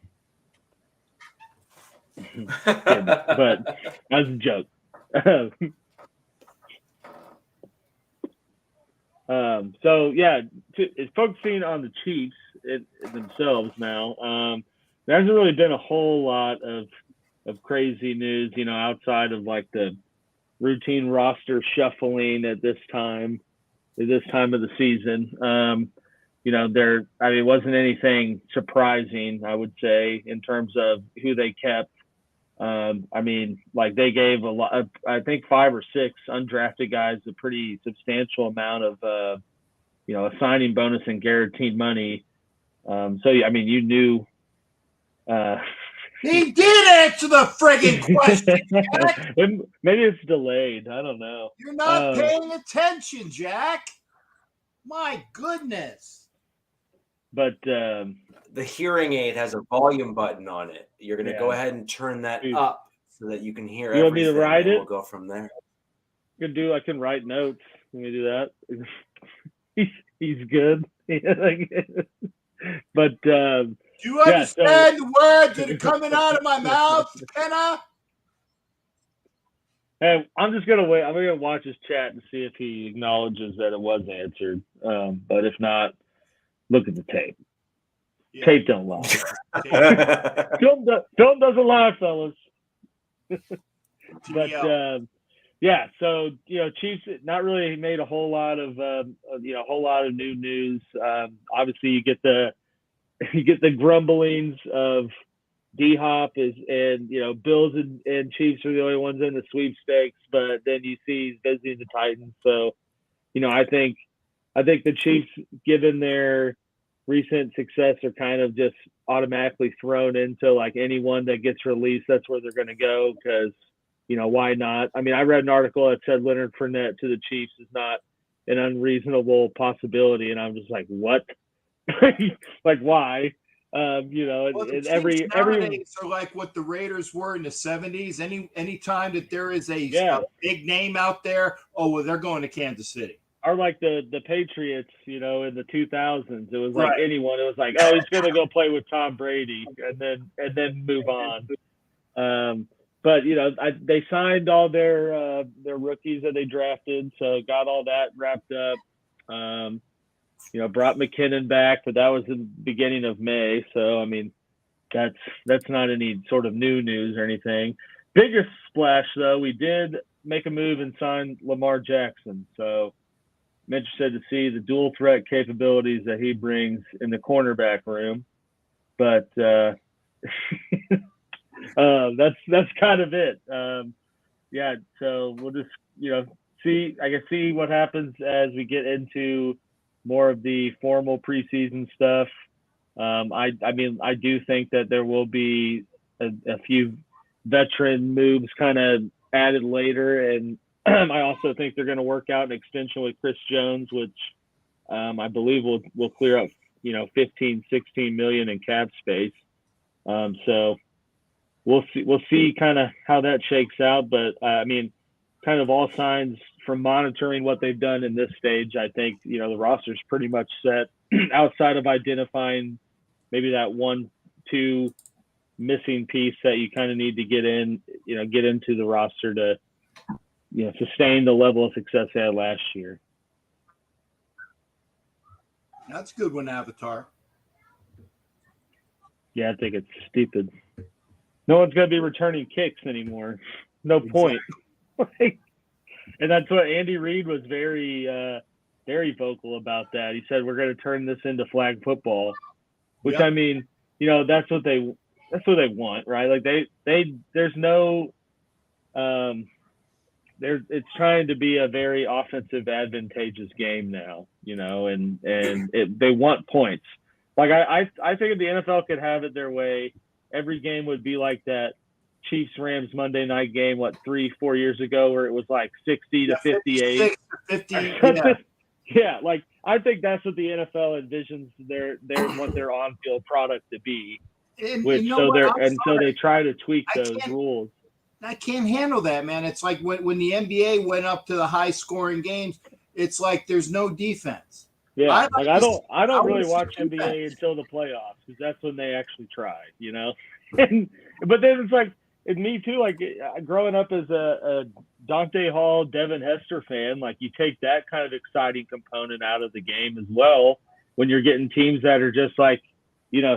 But that's a joke. So yeah, focusing on the Chiefs themselves now. There hasn't really been a whole lot of crazy news, outside of like the routine roster shuffling at this time of the season. It wasn't anything surprising, I would say, in terms of who they kept. They gave a lot of, I think 5 or 6 undrafted guys a pretty substantial amount of, a signing bonus and guaranteed money. You knew. He did answer the friggin' question, Jack. Maybe it's delayed. I don't know. You're not paying attention, Jack. My goodness. But the hearing aid has a volume button on it. You're going to go ahead and turn that up so that you can hear everything. You want me to write it? We'll go from there. I can write notes. Let me do that. He's good. But do you understand the words that are coming out of my mouth, Penna? Hey, I'm just gonna wait. I'm gonna watch his chat and see if he acknowledges that it was answered. But if not, look at the tape. Yeah. Tape don't lie. Film doesn't lie, fellas. But so Chiefs not really made a whole lot of new news. Obviously, you get the grumblings of D-Hop and Bills and Chiefs are the only ones in the sweepstakes, but then you see he's visiting the Titans. So, I think the Chiefs, given their recent success, are kind of just automatically thrown into like anyone that gets released. That's where they're going to go because, why not? I mean, I read an article that said Leonard Fournette to the Chiefs is not an unreasonable possibility, and I'm just like, what? Like, why? Every nowadays are like what the Raiders were in the 70s. Any time that there is a big name out there, they're going to Kansas City. Or like the Patriots, in the 2000s, it was like anyone. It was like, oh, he's going to go play with Tom Brady, and then move on. But they signed all their rookies that they drafted, so got all that wrapped up. Brought McKinnon back, but that was in the beginning of May. So, I mean, that's not any sort of new news or anything. Biggest splash, though, we did make a move and sign Lamar Jackson. So I'm interested to see the dual threat capabilities that he brings in the cornerback room. But that's kind of it. So we'll just, see what happens as we get into more of the formal preseason stuff. I do think that there will be a few veteran moves kind of added later, and I also think they're going to work out an extension with Chris Jones, which I believe will clear up 15, 16 million in cap space. So we'll see kind of how that shakes out. But kind of all signs from monitoring what they've done in this stage, I think, the roster's pretty much set outside of identifying maybe that 1-2 missing piece that you kind of need to get into the roster to, sustain the level of success they had last year. That's a good one, Avatar. Yeah, I think it's stupid. No one's going to be returning kicks anymore. No point. And that's what Andy Reid was very, very vocal about that. He said, we're going to turn this into flag football, which Yep. that's what they want, right? Like there's no, it's trying to be a very offensive advantageous game now, and they want points. Like I think if the NFL could have it their way, every game would be like that Chiefs-Rams Monday night game, 3-4 years ago, where it was like 60 to 58. 50, yeah. Yeah, like I think that's what the NFL envisions their want their on-field product to be. So they try to tweak those rules. I can't handle that, man. It's like when the NBA went up to the high-scoring games, it's like there's no defense. Yeah, I don't really watch NBA until the playoffs because that's when they actually try, But then it's like, and me too, like growing up as a Dante Hall, Devin Hester fan, like you take that kind of exciting component out of the game as well when you're getting teams that are just like,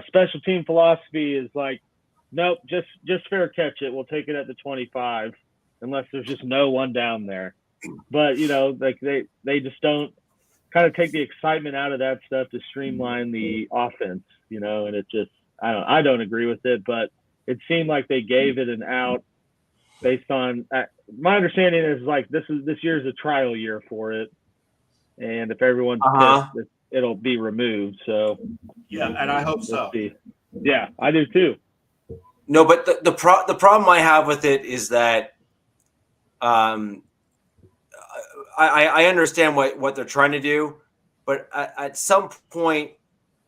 special team philosophy is like, nope, just fair catch it. We'll take it at the 25 unless there's just no one down there. But, like they just don't kind of take the excitement out of that stuff to streamline the offense, and it just, I don't agree with it, but it seemed like they gave it an out based on my understanding is like this year's a trial year for it. And if everyone's pissed, it'll be removed. So yeah, and I hope so. Yeah, I do too. No, but the problem I have with it is that I understand what they're trying to do, but at some point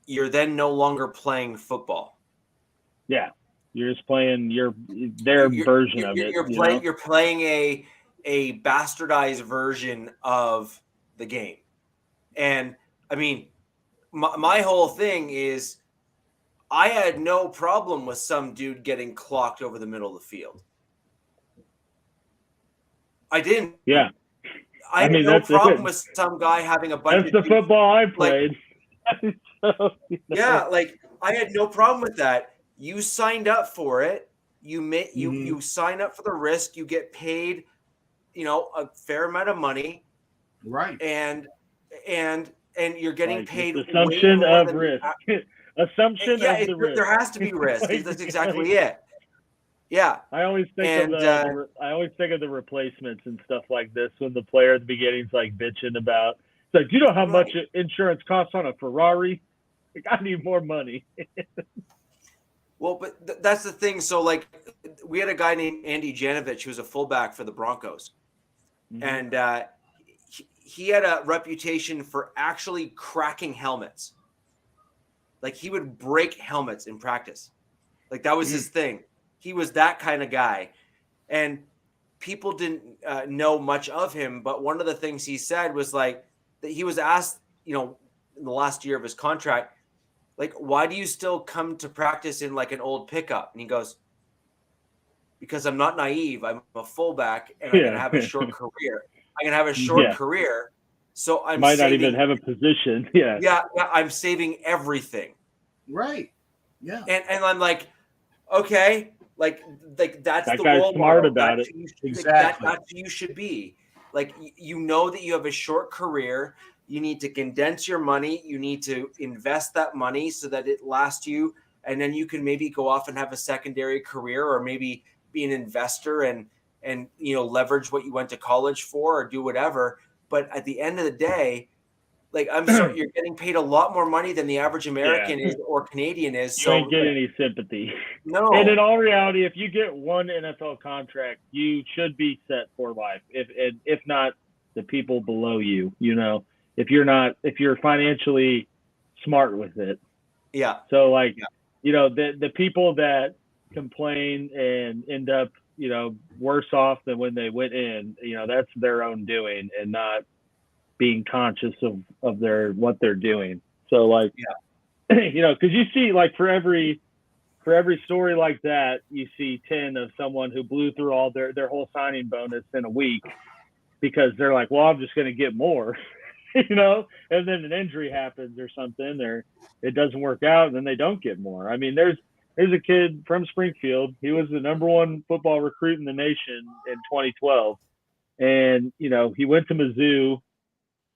you're then no longer playing football. Yeah, you're just playing their version of it. You're playing a bastardized version of the game, and I mean, my whole thing is, I had no problem with some dude getting clocked over the middle of the field. I didn't. Yeah. I had no problem with some guy having a bunch of. That's the football I played. Yeah, like I had no problem with that. You signed up for it. You sign up for the risk. You get paid, a fair amount of money. Right. And you're getting paid. Assumption of risk. Assumption of the risk. There has to be risk. That's exactly it. Yeah. I always think of the replacements and stuff like this when the player at the beginning's like bitching about. It's like, do you know how much insurance costs on a Ferrari? Like, I need more money. Well, but that's the thing. So, like, we had a guy named Andy Janovich who was a fullback for the Broncos, and he had a reputation for actually cracking helmets. Like, he would break helmets in practice. Like, that was his thing. He was that kind of guy. And people didn't know much of him. But one of the things he said was, like, that he was asked, in the last year of his contract, like, why do you still come to practice in, like, an old pickup? And he goes, because I'm not naive. I'm a fullback, and I'm going to have a short career. I'm going to have a short career. So I might not even have a position. Yeah. Yeah. I'm saving everything. Right. Yeah. And I'm like, okay, like that's that the guy's role smart model. about it. Exactly. That's who you should be. Like, that you have a short career. You need to condense your money. You need to invest that money so that it lasts you. And then you can maybe go off and have a secondary career, or maybe be an investor and leverage what you went to college for, or do whatever. But at the end of the day, like, I'm sorry, you're getting paid a lot more money than the average American is or Canadian is. You don't get any sympathy. No. And in all reality, if you get one NFL contract, you should be set for life. If not the people below you, if you're financially smart with it. Yeah. So like, the people that complain and end up, worse off than when they went in, that's their own doing and not being conscious of what they're doing. So like, because you see like for every story like that, you see 10 of someone who blew through all their whole signing bonus in a week because they're like, well, I'm just going to get more, and then an injury happens or something, or it doesn't work out, and then they don't get more. I mean, there's a kid from Springfield. He was the #1 football recruit in the nation in 2012. And, he went to Mizzou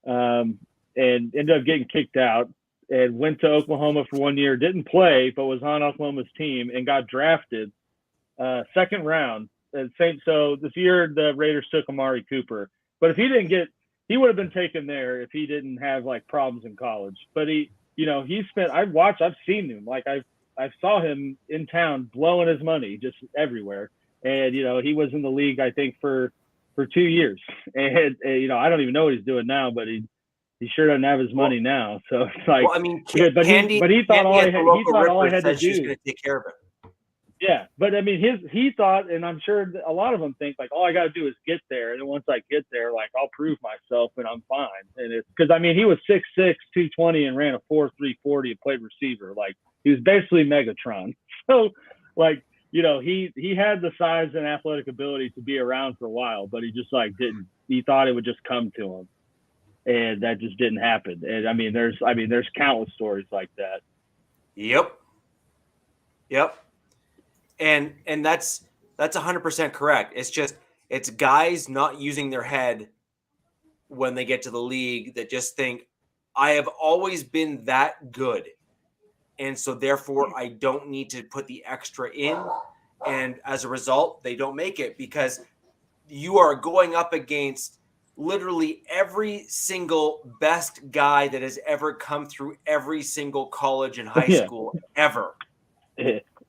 and ended up getting kicked out and went to Oklahoma for 1 year, didn't play, but was on Oklahoma's team and got drafted second round. So this year the Raiders took Amari Cooper. But if he would have been taken there if he didn't have like problems in college. But I've seen him. Like I saw him in town blowing his money just everywhere. And, he was in the league, I think, for 2 years. And, I don't even know what he's doing now, but he sure doesn't have his money now. So it's like, well, I mean, he thought all he had to do. She's going to take care of it. Yeah, but I mean, he thought, and I'm sure a lot of them think like, all I got to do is get there, and then once I get there, like I'll prove myself and I'm fine. And it's because I mean, he was 6'6", 220, and ran a 4.3 40 and played receiver. Like he was basically Megatron. So like, he had the size and athletic ability to be around for a while, but he just like didn't. He thought it would just come to him, and that just didn't happen. And I mean, there's countless stories like that. Yep. And that's 100% correct. It's guys not using their head when they get to the league that just think, I have always been that good, and so therefore I don't need to put the extra in. And as a result, they don't make it because you are going up against literally every single best guy that has ever come through every single college and high school ever.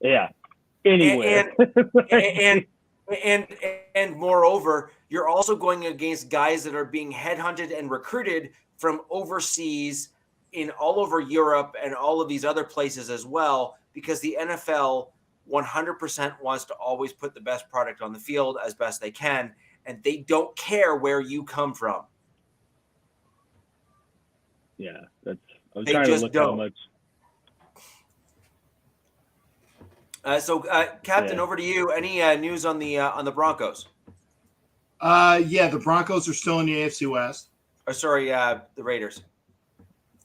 Yeah. Anywhere. And moreover, you're also going against guys that are being headhunted and recruited from overseas in all over Europe and all of these other places as well, because the NFL 100% wants to always put the best product on the field as best they can, and they don't care where you come from. Yeah, I was trying to look how much. Captain, over to you. Any news on the Broncos? The Broncos are still in the AFC West. The Raiders.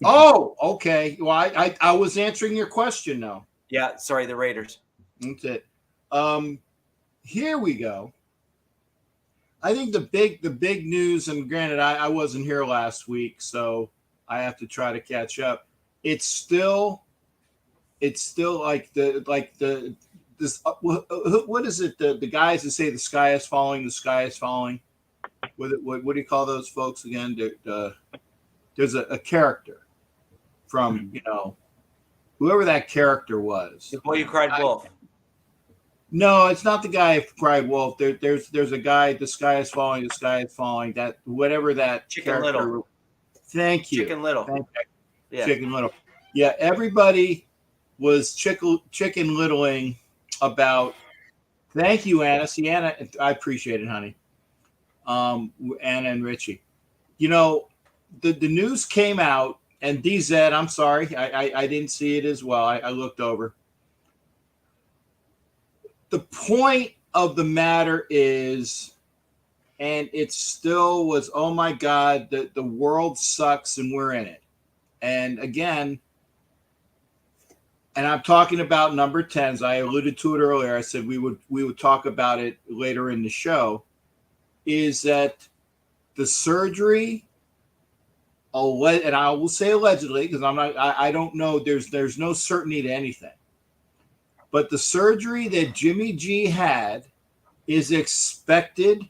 Oh, okay. Well, I was answering your question now. Yeah, sorry, the Raiders. That's it. Here we go. I think the big news, and granted, I wasn't here last week, so I have to try to catch up. It's still like this. What is it? The guys that say the sky is falling, the sky is falling. What do you call those folks again? There's a character from whoever that character was. The boy who cried wolf. No, it's not the guy who cried wolf. There's a guy. The sky is falling. The sky is falling. That whatever that Chicken character. Little. Thank you. Chicken Little. Yeah. Chicken Little. Yeah, everybody was chicken littling about. Thank you, Anna. See, Anna, I appreciate it, honey. Anna and Richie. The news came out, and DZ, I'm sorry, I didn't see it as well. I looked over. The point of the matter is, and it still was, oh my God, the world sucks and we're in it. And again, and I'm talking about number 10s. I alluded to it earlier. I said we would talk about it later in the show. Is that the surgery? And I will say allegedly because I don't know. There's no certainty to anything. But the surgery that Jimmy G had is expected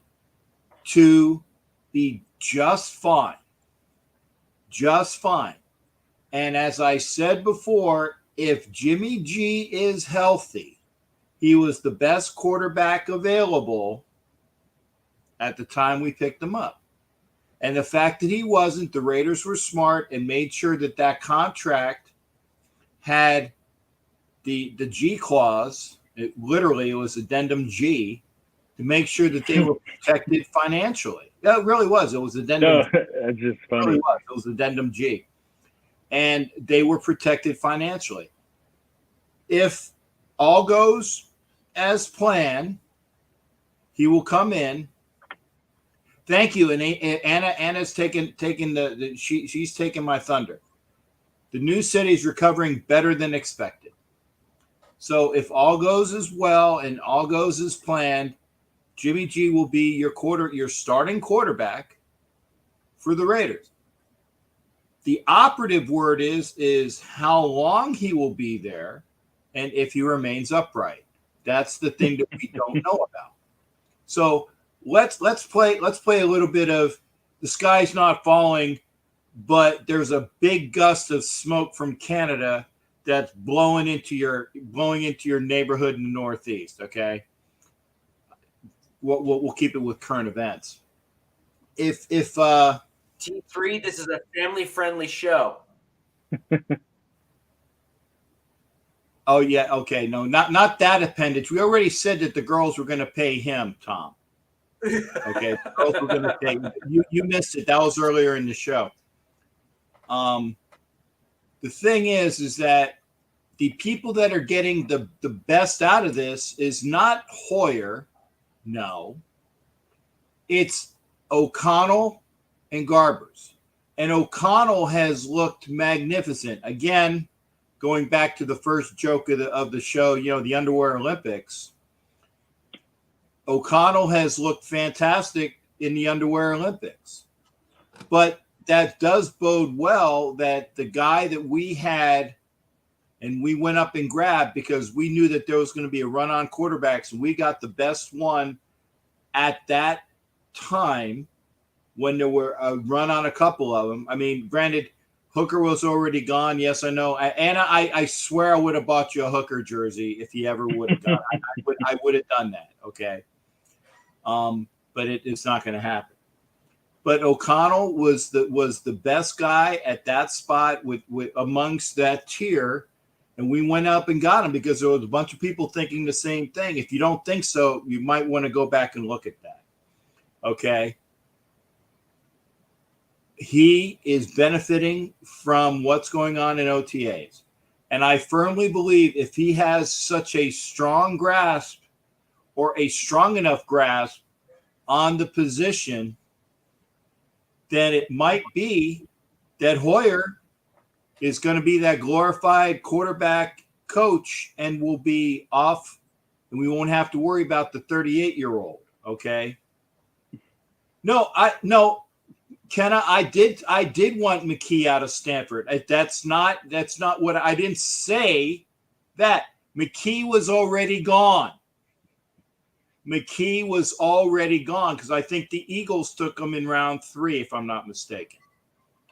to be just fine. Just fine. And as I said before, if Jimmy G is healthy, he was the best quarterback available at the time we picked him up. And the fact that he wasn't, the Raiders were smart and made sure that contract had the G clause. It was addendum G to make sure that they were protected financially. Yeah, it really was. It was addendum. No, that's just funny. It really was. It was addendum G, and they were protected financially. If all goes as planned, he will come in. Thank you, and Anna's taking she's taking my thunder. The new city is recovering better than expected. So if all goes as well and all goes as planned, Jimmy G will be your starting quarterback for the Raiders. The operative word is how long he will be there and if he remains upright. That's the thing that we don't know about. So let's play a little bit of the sky's not falling, but there's a big gust of smoke from Canada that's blowing into your neighborhood in the Northeast. Okay, we'll keep it with current events. If T3, this is a family-friendly show. Oh yeah, okay, no, not that appendage. We already said that the girls were going to pay him, Tom. Okay, the girls were going to pay you. Missed it. That was earlier in the show. The thing is that the people that are getting the best out of this is not Hoyer, no. It's O'Connell and Garbers, and O'Connell has looked magnificent again. Going back to the first joke of the show, the Underwear Olympics, O'Connell has looked fantastic in the Underwear Olympics. But that does bode well that the guy that we had and we went up and grabbed because we knew that there was going to be a run on quarterbacks, and we got the best one at that time when there were a run on a couple of them. I mean, granted, Hooker was already gone. Yes, I know. Anna, I swear I would have bought you a Hooker jersey if he ever would have done it. I would have done that, okay? But it's not going to happen. But O'Connell was the best guy at that spot with amongst that tier, and we went up and got him because there was a bunch of people thinking the same thing. If you don't think so, you might want to go back and look at that, okay? He is benefiting from what's going on in OTAs. And I firmly believe if he has such a strong grasp or a strong enough grasp on the position, then it might be that Hoyer is going to be that glorified quarterback coach and will be off, and we won't have to worry about the 38-year-old, okay? No, Kenna, I did want McKee out of Stanford. That's not what I didn't say. That McKee was already gone. McKee was already gone because I think the Eagles took him in round 3, if I'm not mistaken.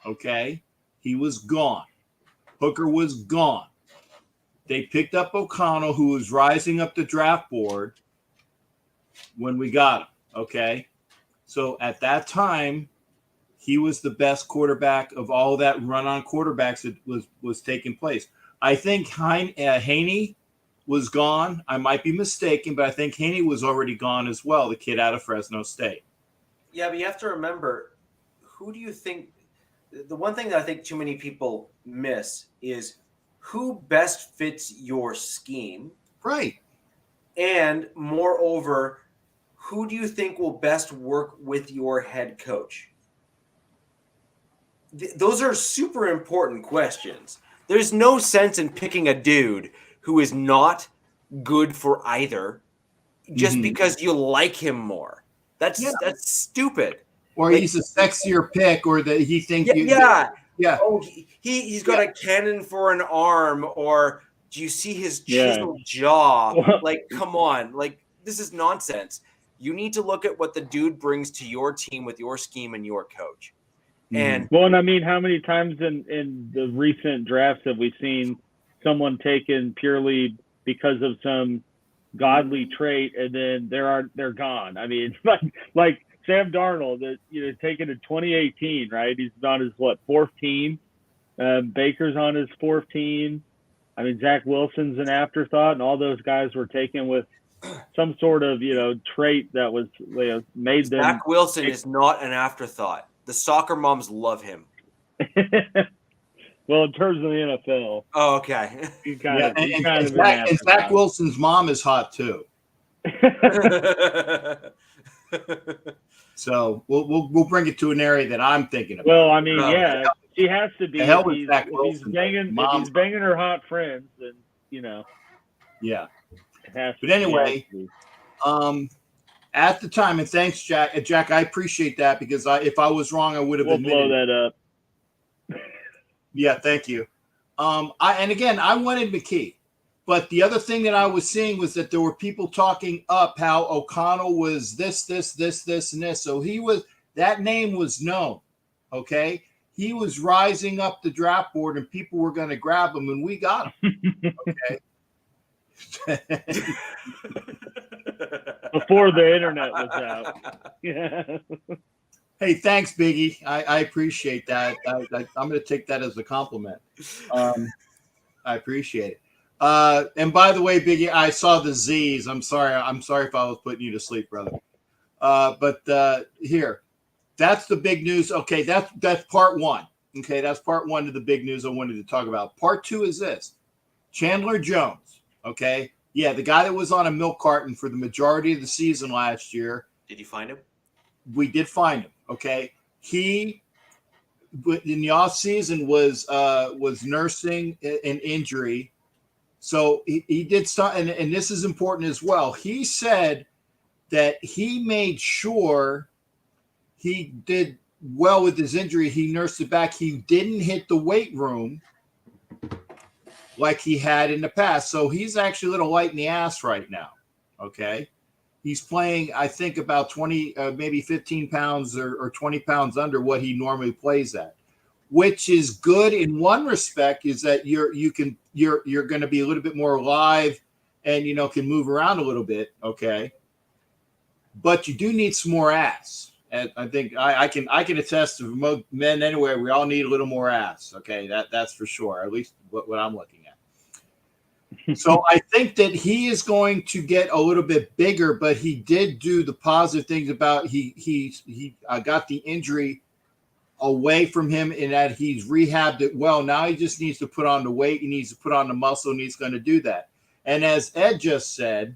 Okay, he was gone. Hooker was gone. They picked up O'Connell, who was rising up the draft board when we got him. Okay, so at that time, he was the best quarterback of all that run on quarterbacks that was taking place. I think Haney was gone. I might be mistaken, but I think Haney was already gone as well, the kid out of Fresno State. Yeah, but you have to remember, who do you think – the one thing that I think too many people miss is who best fits your scheme. Right. And moreover, who do you think will best work with your head coach? Those are super important questions. There's no sense in picking a dude who is not good for either just because you like him more. That's stupid. Or he's a sexier pick, or that he thinks yeah. Oh, he's got a cannon for an arm, or do you see his chiseled jaw? Like, come on. Like, this is nonsense. You need to look at what the dude brings to your team with your scheme and your coach. And I mean, how many times in the recent drafts have we seen someone taken purely because of some godly trait, and then they're gone? I mean, like Sam Darnold, taken in 2018, right? He's on his fourth team. Baker's on his fourth team. I mean, Zach Wilson's an afterthought, and all those guys were taken with some sort of, trait that was made them. Zach Wilson is not an afterthought. The soccer moms love him. Well, in terms of the NFL. Oh, okay. And Zach Wilson's mom is hot too. So we'll bring it to an area that I'm thinking about. Well, I mean, she has to be. If he's banging her hot friends, then Yeah. It has to but anyway, at the time, and thanks, Jack. Jack, I appreciate that because if I was wrong, I would have admitted. Blow that up. Yeah, thank you. I wanted McKee, but the other thing that I was seeing was that there were people talking up how O'Connell was this, and this. So that name was known. Okay, he was rising up the draft board, and people were going to grab him, and we got him. Okay. Before the internet was out. Yeah. Hey, thanks, Biggie. I appreciate that. I'm going to take that as a compliment. I appreciate it. And by the way, Biggie, I saw the Z's. I'm sorry if I was putting you to sleep, brother. But here, that's the big news. Okay, that's part one. Okay, that's part one of the big news I wanted to talk about. Part two is this: Chandler Jones. Okay, yeah, the guy that was on a milk carton for the majority of the season last year. Did you find him? We did find him. Okay, he in the offseason was nursing an injury, so he did something, and this is important as well. He said that he made sure he did well with his injury. He nursed it back. He didn't hit the weight room like he had in the past, so he's actually a little light in the ass right now. Okay. He's playing, I think, about 20, maybe 15 pounds or 20 pounds under what he normally plays at, which is good in one respect, is that you're going to be a little bit more alive and, can move around a little bit. Okay. But you do need some more ass. And I think I can attest to men anyway. We all need a little more ass. Okay. That's for sure. At least what I'm looking at. So I think that he is going to get a little bit bigger, but he did do the positive things about he got the injury away from him in that he's rehabbed it well. Now he just needs to put on the weight. He needs to put on the muscle, and he's going to do that. And as Ed just said,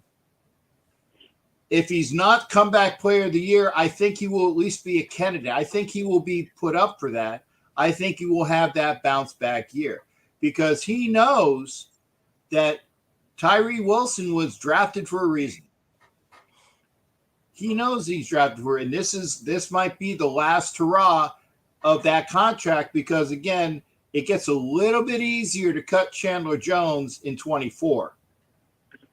if he's not comeback player of the year, I think he will at least be a candidate. I think he will be put up for that. I think he will have that bounce back year because he knows that Tyree Wilson was drafted for a reason. He knows he's drafted for it, and this might be the last hurrah of that contract because, again, it gets a little bit easier to cut Chandler Jones in 24.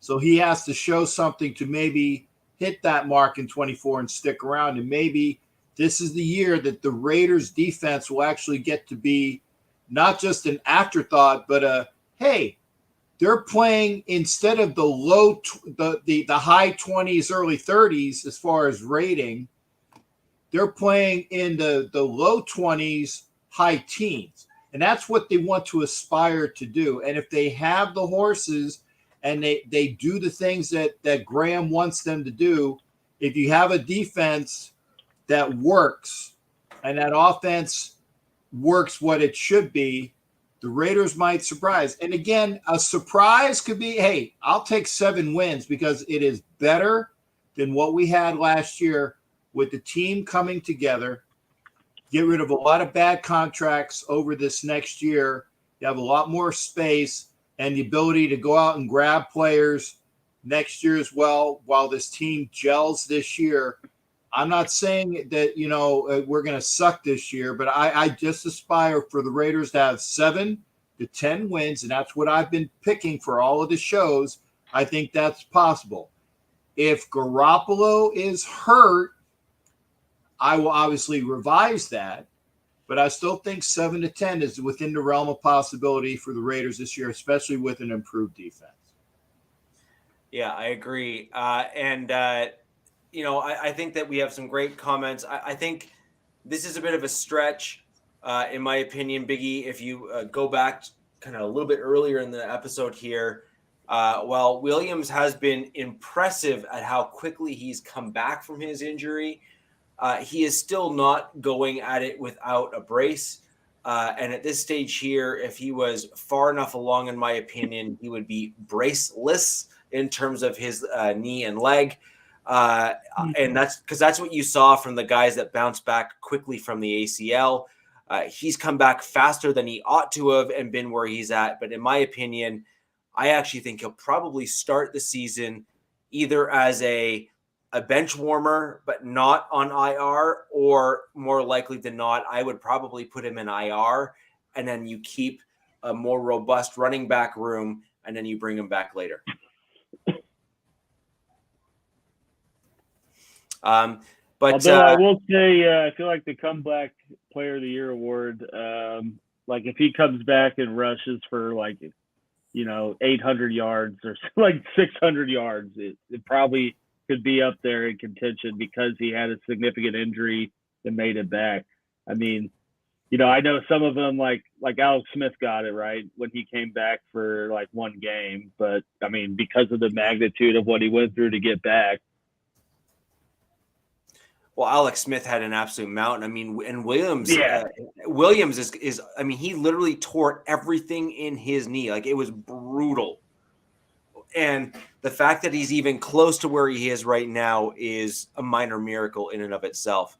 So he has to show something to maybe hit that mark in 24 and stick around, and maybe this is the year that the Raiders defense will actually get to be not just an afterthought, but hey, they're playing instead of the high 20s, early 30s as far as rating, they're playing in the low 20s, high teens. And that's what they want to aspire to do. And if they have the horses and they do the things that Graham wants them to do, if you have a defense that works and that offense works what it should be, the Raiders might surprise. And again, a surprise could be, hey, I'll take 7 wins because it is better than what we had last year with the team coming together, get rid of a lot of bad contracts over this next year. You have a lot more space and the ability to go out and grab players next year as well while this team gels this year. I'm not saying that, we're going to suck this year, but I just aspire for the Raiders to have 7 to 10 wins, and that's what I've been picking for all of the shows. I think that's possible. If Garoppolo is hurt, I will obviously revise that, but I still think 7 to 10 is within the realm of possibility for the Raiders this year, especially with an improved defense. Yeah, I agree. I think that we have some great comments. I think this is a bit of a stretch, in my opinion, Biggie. If you go back kind of a little bit earlier in the episode here, while Williams has been impressive at how quickly he's come back from his injury, he is still not going at it without a brace. And at this stage here, if he was far enough along, in my opinion, he would be braceless in terms of his knee and leg. And that's what you saw from the guys that bounced back quickly from the ACL. He's come back faster than he ought to have and been where he's at. But in my opinion, I actually think he'll probably start the season either as a bench warmer, but not on IR, or more likely than not, I would probably put him in IR, and then you keep a more robust running back room, and then you bring him back later. But although I will say, I feel like the comeback player of the year award, like if he comes back and rushes for 800 yards or 600 yards, it probably could be up there in contention because he had a significant injury and made it back. I mean, I know some of them like Alex Smith got it right when he came back for one game, but I mean, because of the magnitude of what he went through to get back. Well, Alex Smith had an absolute mountain. I mean, and Williams, Williams is, I mean, he literally tore everything in his knee. It was brutal. And the fact that he's even close to where he is right now is a minor miracle in and of itself.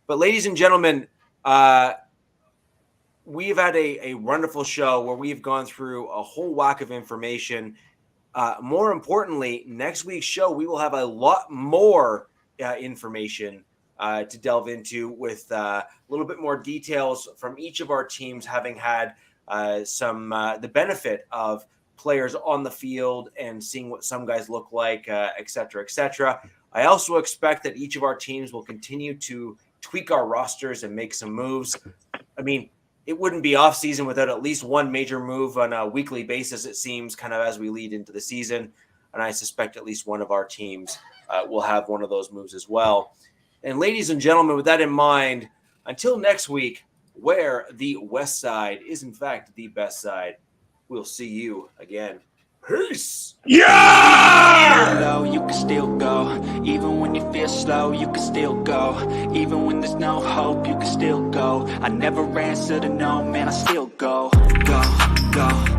But ladies and gentlemen, we've had a wonderful show where we've gone through a whole whack of information. More importantly, next week's show, we will have a lot more information to delve into with a little bit more details from each of our teams, having had the benefit of players on the field and seeing what some guys look like, et cetera, et cetera. I also expect that each of our teams will continue to tweak our rosters and make some moves. I mean, it wouldn't be off season without at least one major move on a weekly basis, it seems, kind of as we lead into the season. And I suspect at least one of our teams will have one of those moves as well. And ladies and gentlemen, with that in mind, until next week, where the West Side is in fact the best side, we'll see you again. Peace. Yeah! You can still go. Even when you feel slow, you can still go. Even when there's no hope, you can still go. I never answer to no, man, I still go. Go, go.